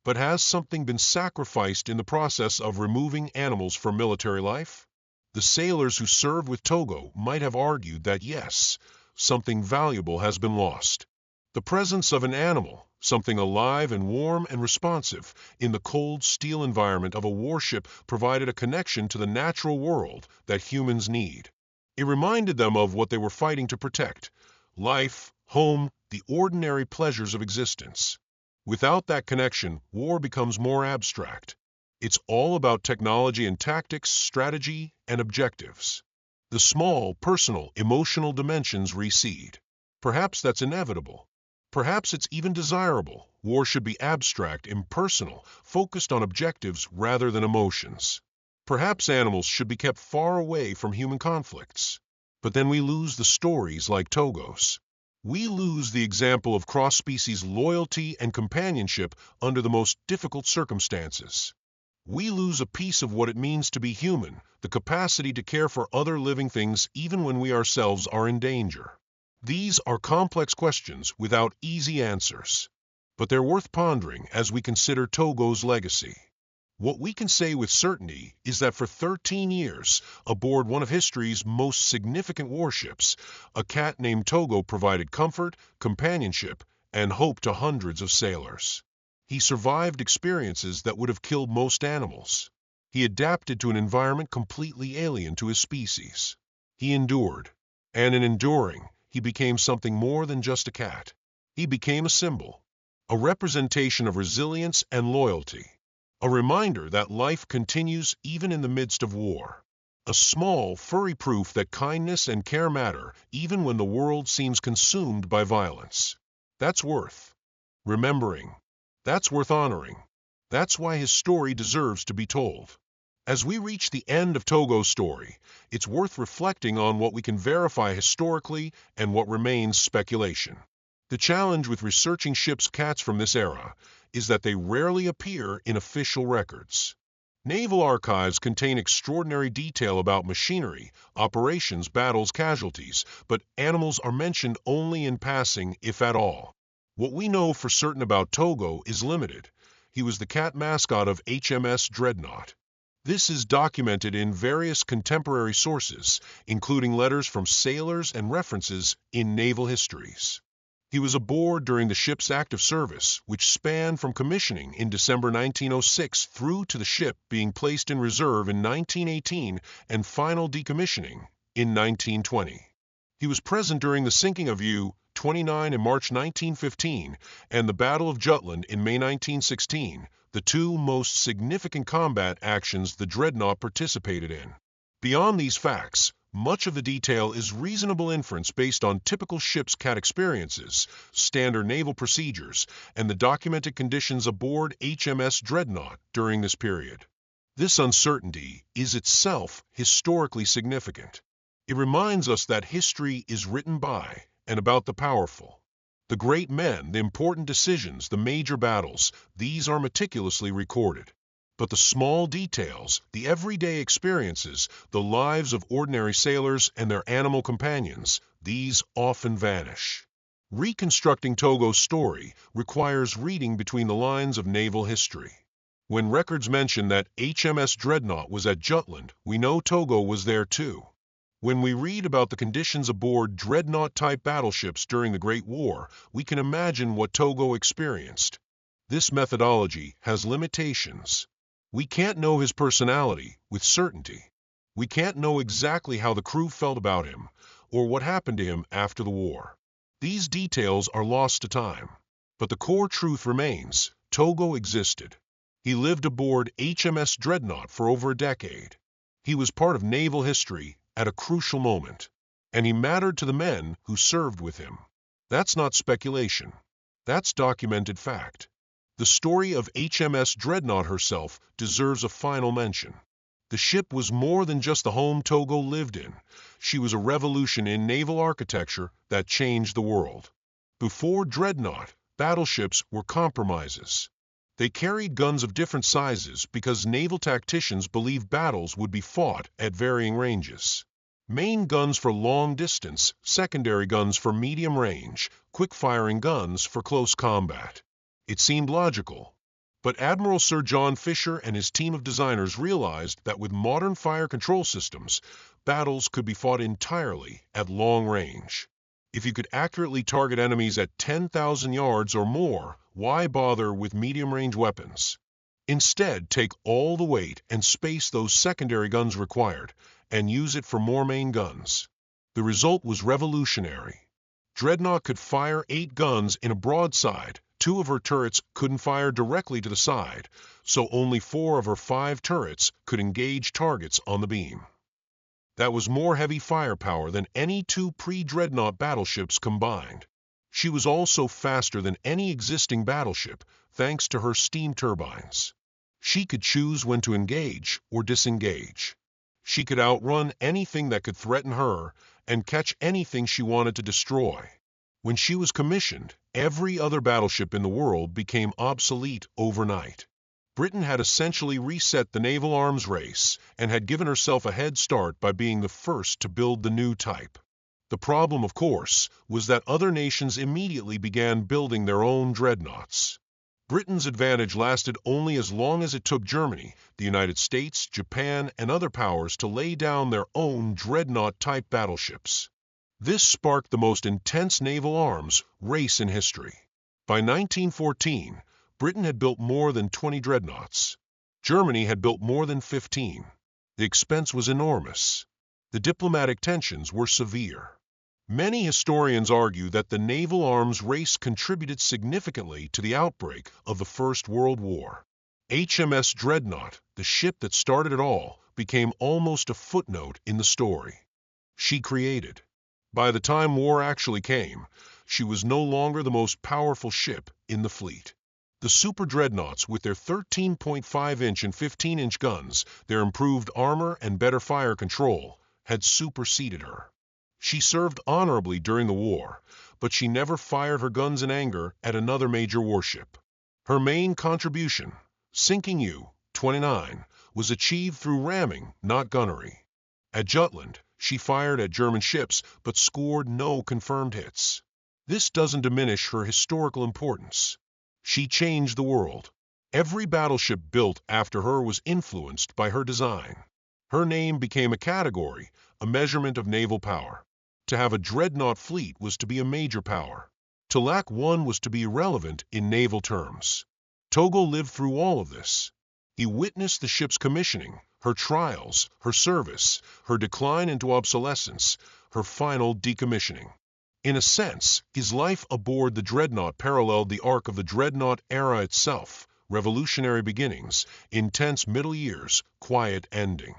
But has something been sacrificed in the process of removing animals from military life? The sailors who served with Togo might have argued that yes, something valuable has been lost. The presence of an animal, something alive and warm and responsive, in the cold steel environment of a warship provided a connection to the natural world that humans need. It reminded them of what they were fighting to protect: life, home, the ordinary pleasures of existence. Without that connection, war becomes more abstract. It's all about technology and tactics, strategy and objectives. The small, personal, emotional dimensions recede. Perhaps that's inevitable. Perhaps it's even desirable. War should be abstract, impersonal, focused on objectives rather than emotions. Perhaps animals should be kept far away from human conflicts. But then we lose the stories like Togo's. We lose the example of cross-species loyalty and companionship under the most difficult circumstances. We lose a piece of what it means to be human, the capacity to care for other living things even when we ourselves are in danger. These are complex questions without easy answers, but they're worth pondering as we consider Togo's legacy. What we can say with certainty is that for 13 years, aboard one of history's most significant warships, a cat named Togo provided comfort, companionship, and hope to hundreds of sailors. He survived experiences that would have killed most animals. He adapted to an environment completely alien to his species. He endured, and in enduring, he became something more than just a cat. He became a symbol, a representation of resilience and loyalty, a reminder that life continues even in the midst of war, a small, furry proof that kindness and care matter even when the world seems consumed by violence. That's worth remembering. That's worth honoring. That's why his story deserves to be told. As we reach the end of Togo's story, it's worth reflecting on what we can verify historically and what remains speculation. The challenge with researching ship's cats from this era is that they rarely appear in official records. Naval archives contain extraordinary detail about machinery, operations, battles, casualties, but animals are mentioned only in passing, if at all. What we know for certain about Togo is limited. He was the cat mascot of HMS Dreadnought. This is documented in various contemporary sources, including letters from sailors and references in naval histories. He was aboard during the ship's active service, which spanned from commissioning in December 1906 through to the ship being placed in reserve in 1918 and final decommissioning in 1920. He was present during the sinking of U-29 in March 1915 and the Battle of Jutland in May 1916, the two most significant combat actions the Dreadnought participated in. Beyond these facts, Much of the detail is reasonable inference based on typical ship's CAT experiences, standard naval procedures, and the documented conditions aboard HMS Dreadnought during this period. This uncertainty is itself historically significant. It reminds us that history is written by and about the powerful. The great men, the important decisions, the major battles, these are meticulously recorded. But the small details, the everyday experiences, the lives of ordinary sailors and their animal companions, these often vanish. Reconstructing Togo's story requires reading between the lines of naval history. When records mention that HMS Dreadnought was at Jutland, we know Togo was there too. When we read about the conditions aboard Dreadnought-type battleships during the Great War, we can imagine what Togo experienced. This methodology has limitations. We can't know his personality with certainty. We can't know exactly how the crew felt about him, or what happened to him after the war. These details are lost to time. But the core truth remains: Togo existed. He lived aboard HMS Dreadnought for over a decade. He was part of naval history at a crucial moment, and he mattered to the men who served with him. That's not speculation. That's documented fact. The story of HMS Dreadnought herself deserves a final mention. The ship was more than just the home Togo lived in. She was a revolution in naval architecture that changed the world. Before Dreadnought, battleships were compromises. They carried guns of different sizes because naval tacticians believed battles would be fought at varying ranges. Main guns for long distance, secondary guns for medium range, quick-firing guns for close combat. It seemed logical. But Admiral Sir John Fisher and his team of designers realized that with modern fire control systems, battles could be fought entirely at long range. If you could accurately target enemies at 10,000 yards or more, why bother with medium-range weapons? Instead, take all the weight and space those secondary guns required, and use it for more main guns. The result was revolutionary. Dreadnought could fire 8 guns in a broadside. 2 of her turrets couldn't fire directly to the side, so only 4 of her 5 turrets could engage targets on the beam. That was more heavy firepower than any 2 pre-Dreadnought battleships combined. She was also faster than any existing battleship, thanks to her steam turbines. She could choose when to engage or disengage. She could outrun anything that could threaten her and catch anything she wanted to destroy. When she was commissioned, every other battleship in the world became obsolete overnight. Britain had essentially reset the naval arms race and had given herself a head start by being the first to build the new type. The problem, of course, was that other nations immediately began building their own dreadnoughts. Britain's advantage lasted only as long as it took Germany, the United States, Japan, and other powers to lay down their own dreadnought-type battleships. This sparked the most intense naval arms race in history. By 1914, Britain had built more than 20 dreadnoughts. Germany had built more than 15. The expense was enormous. The diplomatic tensions were severe. Many historians argue that the naval arms race contributed significantly to the outbreak of the First World War. HMS Dreadnought, the ship that started it all, became almost a footnote in the story. She created. By the time war actually came, she was no longer the most powerful ship in the fleet. The super dreadnoughts, with their 13.5-inch and 15-inch guns, their improved armor and better fire control, had superseded her. She served honorably during the war, but she never fired her guns in anger at another major warship. Her main contribution, sinking U-29, was achieved through ramming, not gunnery. At Jutland, she fired at German ships but scored no confirmed hits. This doesn't diminish her historical importance. She changed the world. Every battleship built after her was influenced by her design. Her name became a category, a measurement of naval power. To have a dreadnought fleet was to be a major power. To lack one was to be irrelevant in naval terms. Togo lived through all of this. He witnessed the ship's commissioning, her trials, her service, her decline into obsolescence, her final decommissioning. In a sense, his life aboard the Dreadnought paralleled the arc of the Dreadnought era itself: revolutionary beginnings, intense middle years, quiet ending.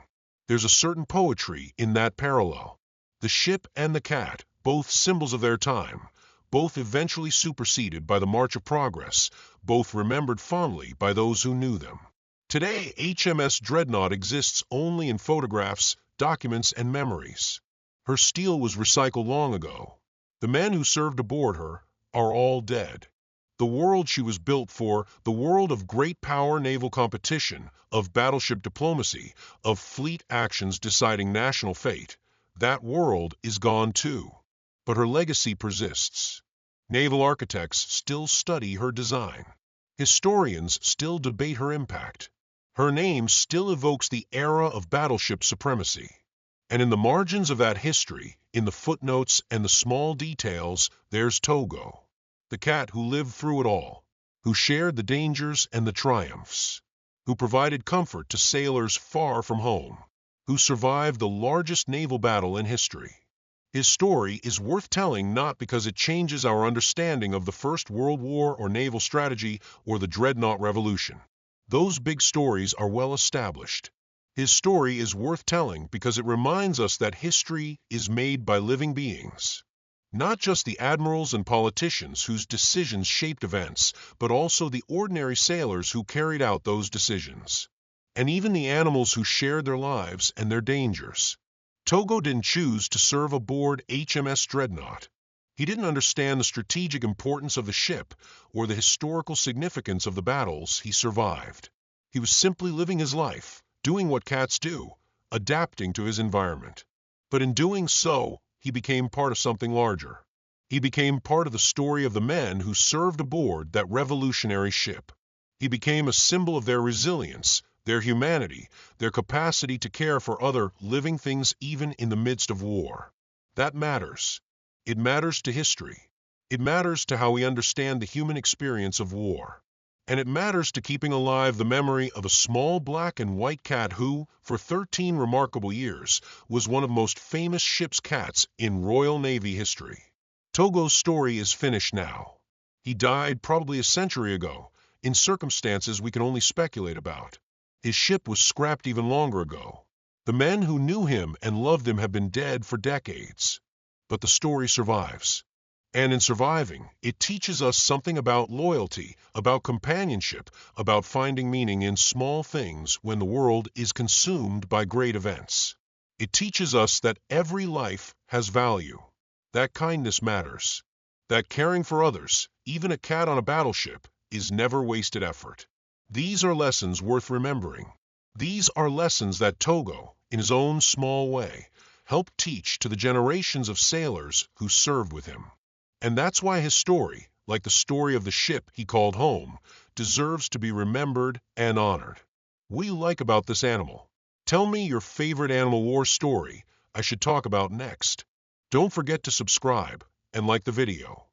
There's a certain poetry in that parallel. The ship and the cat, both symbols of their time, both eventually superseded by the march of progress, both remembered fondly by those who knew them. Today, HMS Dreadnought exists only in photographs, documents, and memories. Her steel was recycled long ago. The men who served aboard her are all dead. The world she was built for, the world of great power naval competition, of battleship diplomacy, of fleet actions deciding national fate, that world is gone too. But her legacy persists. Naval architects still study her design. Historians still debate her impact. Her name still evokes the era of battleship supremacy. And in the margins of that history, in the footnotes and the small details, there's Togo, the cat who lived through it all, who shared the dangers and the triumphs, who provided comfort to sailors far from home, who survived the largest naval battle in history. His story is worth telling not because it changes our understanding of the First World War or naval strategy or the Dreadnought Revolution. Those big stories are well established. His story is worth telling because it reminds us that history is made by living beings. Not just the admirals and politicians whose decisions shaped events, but also the ordinary sailors who carried out those decisions. And even the animals who shared their lives and their dangers. Togo didn't choose to serve aboard HMS Dreadnought. He didn't understand the strategic importance of the ship or the historical significance of the battles he survived. He was simply living his life, doing what cats do, adapting to his environment. But in doing so, he became part of something larger. He became part of the story of the men who served aboard that revolutionary ship. He became a symbol of their resilience, their humanity, their capacity to care for other living things even in the midst of war. That matters. It matters to history. It matters to how we understand the human experience of war. And it matters to keeping alive the memory of a small black and white cat who, for 13 remarkable years, was one of the most famous ship's cats in Royal Navy history. Togo's story is finished now. He died probably a century ago, in circumstances we can only speculate about. His ship was scrapped even longer ago. The men who knew him and loved him have been dead for decades. But the story survives. And in surviving, it teaches us something about loyalty, about companionship, about finding meaning in small things when the world is consumed by great events. It teaches us that every life has value, that kindness matters, that caring for others, even a cat on a battleship, is never wasted effort. These are lessons worth remembering. These are lessons that Togo, in his own small way, helped teach to the generations of sailors who served with him. And that's why his story, like the story of the ship he called home, deserves to be remembered and honored. What do you like about this animal? Tell me your favorite animal war story I should talk about next. Don't forget to subscribe and like the video.